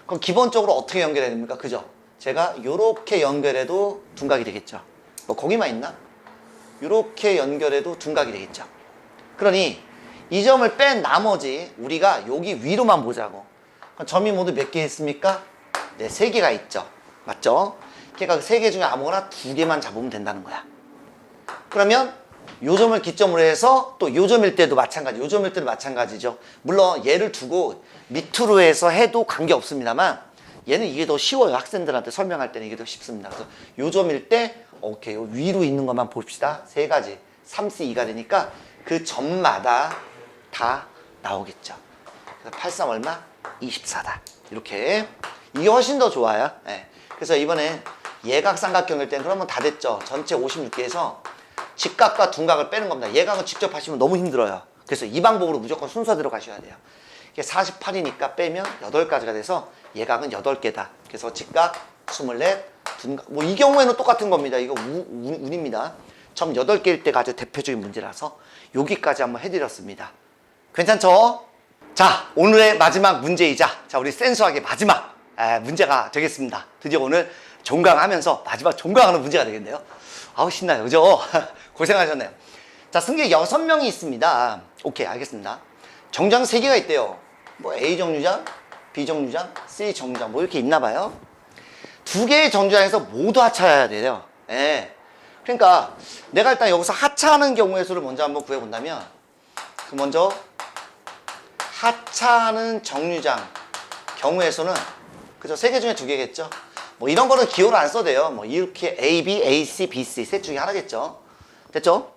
그럼 기본적으로 어떻게 연결해야 됩니까? 그죠? 제가 요렇게 연결해도 둔각이 되겠죠. 뭐 거기만 있나? 요렇게 연결해도 둔각이 되겠죠. 그러니 이 점을 뺀 나머지 우리가 여기 위로만 보자고. 그럼 점이 모두 몇 개 있습니까? 네, 3개가 있죠. 맞죠? 그러니까 그 3개 중에 아무거나 2개만 잡으면 된다는 거야. 그러면 요 점을 기점으로 해서 또 요 점일 때도 마찬가지, 요 점일 때도 마찬가지죠. 물론 얘를 두고 밑으로 해서 해도 관계없습니다만, 얘는 이게 더 쉬워요. 학생들한테 설명할 때는 이게 더 쉽습니다. 그래서 요 점일 때 오케이, 위로 있는 것만 봅시다. 3가지 3C2가 되니까 그 점마다 다 나오겠죠. 그래서 83 얼마? 24다. 이렇게. 이게 훨씬 더 좋아요. 네. 그래서 이번엔 예각삼각형일 땐 그러면 다 됐죠. 전체 56개에서 직각과 둔각을 빼는 겁니다. 예각은 직접 하시면 너무 힘들어요. 그래서 이 방법으로 무조건 순서대로 가셔야 돼요. 이게 48이니까 빼면 8가지가 돼서 예각은 8개다. 그래서 직각 24, 둔각. 뭐 이 경우에는 똑같은 겁니다. 이거 운입니다. 점 8개일 때가 아주 대표적인 문제라서 여기까지 한번 해드렸습니다. 괜찮죠? 자, 오늘의 마지막 문제이자, 자, 우리 센수학의 마지막 문제가 되겠습니다. 드디어 오늘 종강하면서 마지막 종강하는 문제가 되겠네요. 아우, 신나요. 그죠? 고생하셨네요. 자, 승객 6명이 있습니다. 오케이, 알겠습니다. 정류장 3개가 있대요. 뭐 A 정류장, B 정류장, C 정류장 뭐 이렇게 있나 봐요. 2개의 정류장에서 모두 하차해야 돼요. 예. 그러니까 내가 일단 여기서 하차하는 경우의 수를 먼저 한번 구해본다면, 그 먼저 하차하는 정류장 경우의 수는, 그죠? 3개 중에 2개겠죠? 뭐 이런 거는 기호를 안 써도 돼요. 뭐 이렇게 A, B, A, C, B, C 셋 중에 하나겠죠? 됐죠?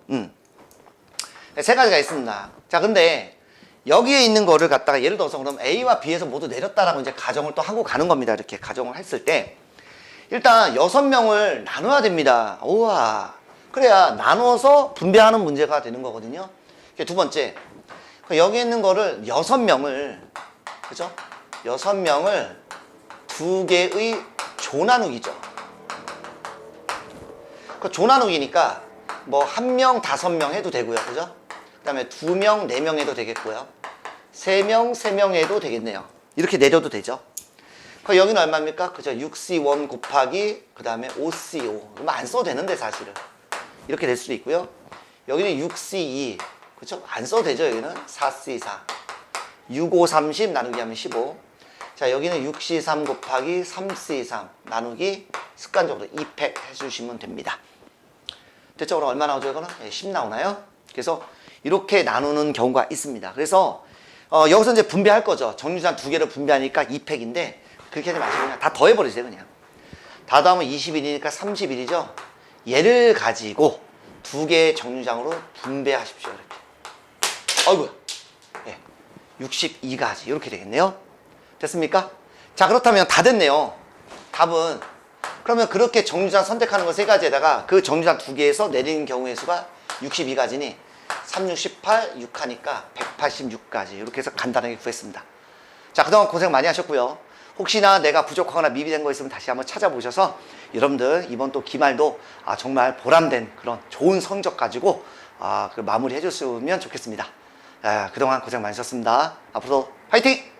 3가지가 있습니다. 자, 근데 여기에 있는 거를 갖다가 예를 들어서 그럼 A와 B에서 모두 내렸다라고 이제 가정을 또 하고 가는 겁니다. 이렇게 가정을 했을 때 일단 6명을 나눠야 됩니다. 우와. 그래야 나눠서 분배하는 문제가 되는 거거든요. 두 번째, 여기 있는 거를 6명을, 그죠? 6명을 2개의 조나누기죠. 그 조나누기니까 뭐 1명, 5명 해도 되고요. 그죠? 그 다음에 2명, 4명 해도 되겠고요. 3명, 3명 해도 되겠네요. 이렇게 내려도 되죠. 그 여기는 얼마입니까? 그죠? 6C1 곱하기 그 다음에 5C5. 그럼 안 써도 되는데 사실은. 이렇게 될 수도 있고요. 여기는 6C2. 그죠? 안 써도 되죠. 여기는 4C4. 6, 5, 30 나누기 하면 15. 자, 여기는 6C3 곱하기 3C3 나누기 습관적으로 2팩 해주시면 됩니다. 대체 그럼 얼마 나오죠? 이거는 10 나오나요? 그래서 이렇게 나누는 경우가 있습니다. 그래서 여기서 이제 분배할 거죠. 정류장 2개를 분배하니까 2팩인데 그렇게 하지 마시고 그냥 다 더해버리세요. 그냥 다 더하면 21이니까 31이죠. 얘를 가지고 2개의 정류장으로 분배하십시오. 이렇게. 어이구, 62가지 이렇게 되겠네요. 됐습니까? 자, 그렇다면 다 됐네요. 답은 그러면 그렇게 정류장 선택하는 거 3가지에다가 그 정류장 2개에서 내리는 경우의 수가 62가지니 3, 6, 18, 6 하니까 186가지 이렇게 해서 간단하게 구했습니다. 자, 자, 그동안 고생 많이 하셨고요. 혹시나 내가 부족하거나 미비된 거 있으면 다시 한번 찾아보셔서 여러분들 이번 또 기말도 정말 보람된 그런 좋은 성적 가지고 그 마무리 해줬으면 좋겠습니다. 그동안 고생 많으셨습니다. 앞으로 화이팅!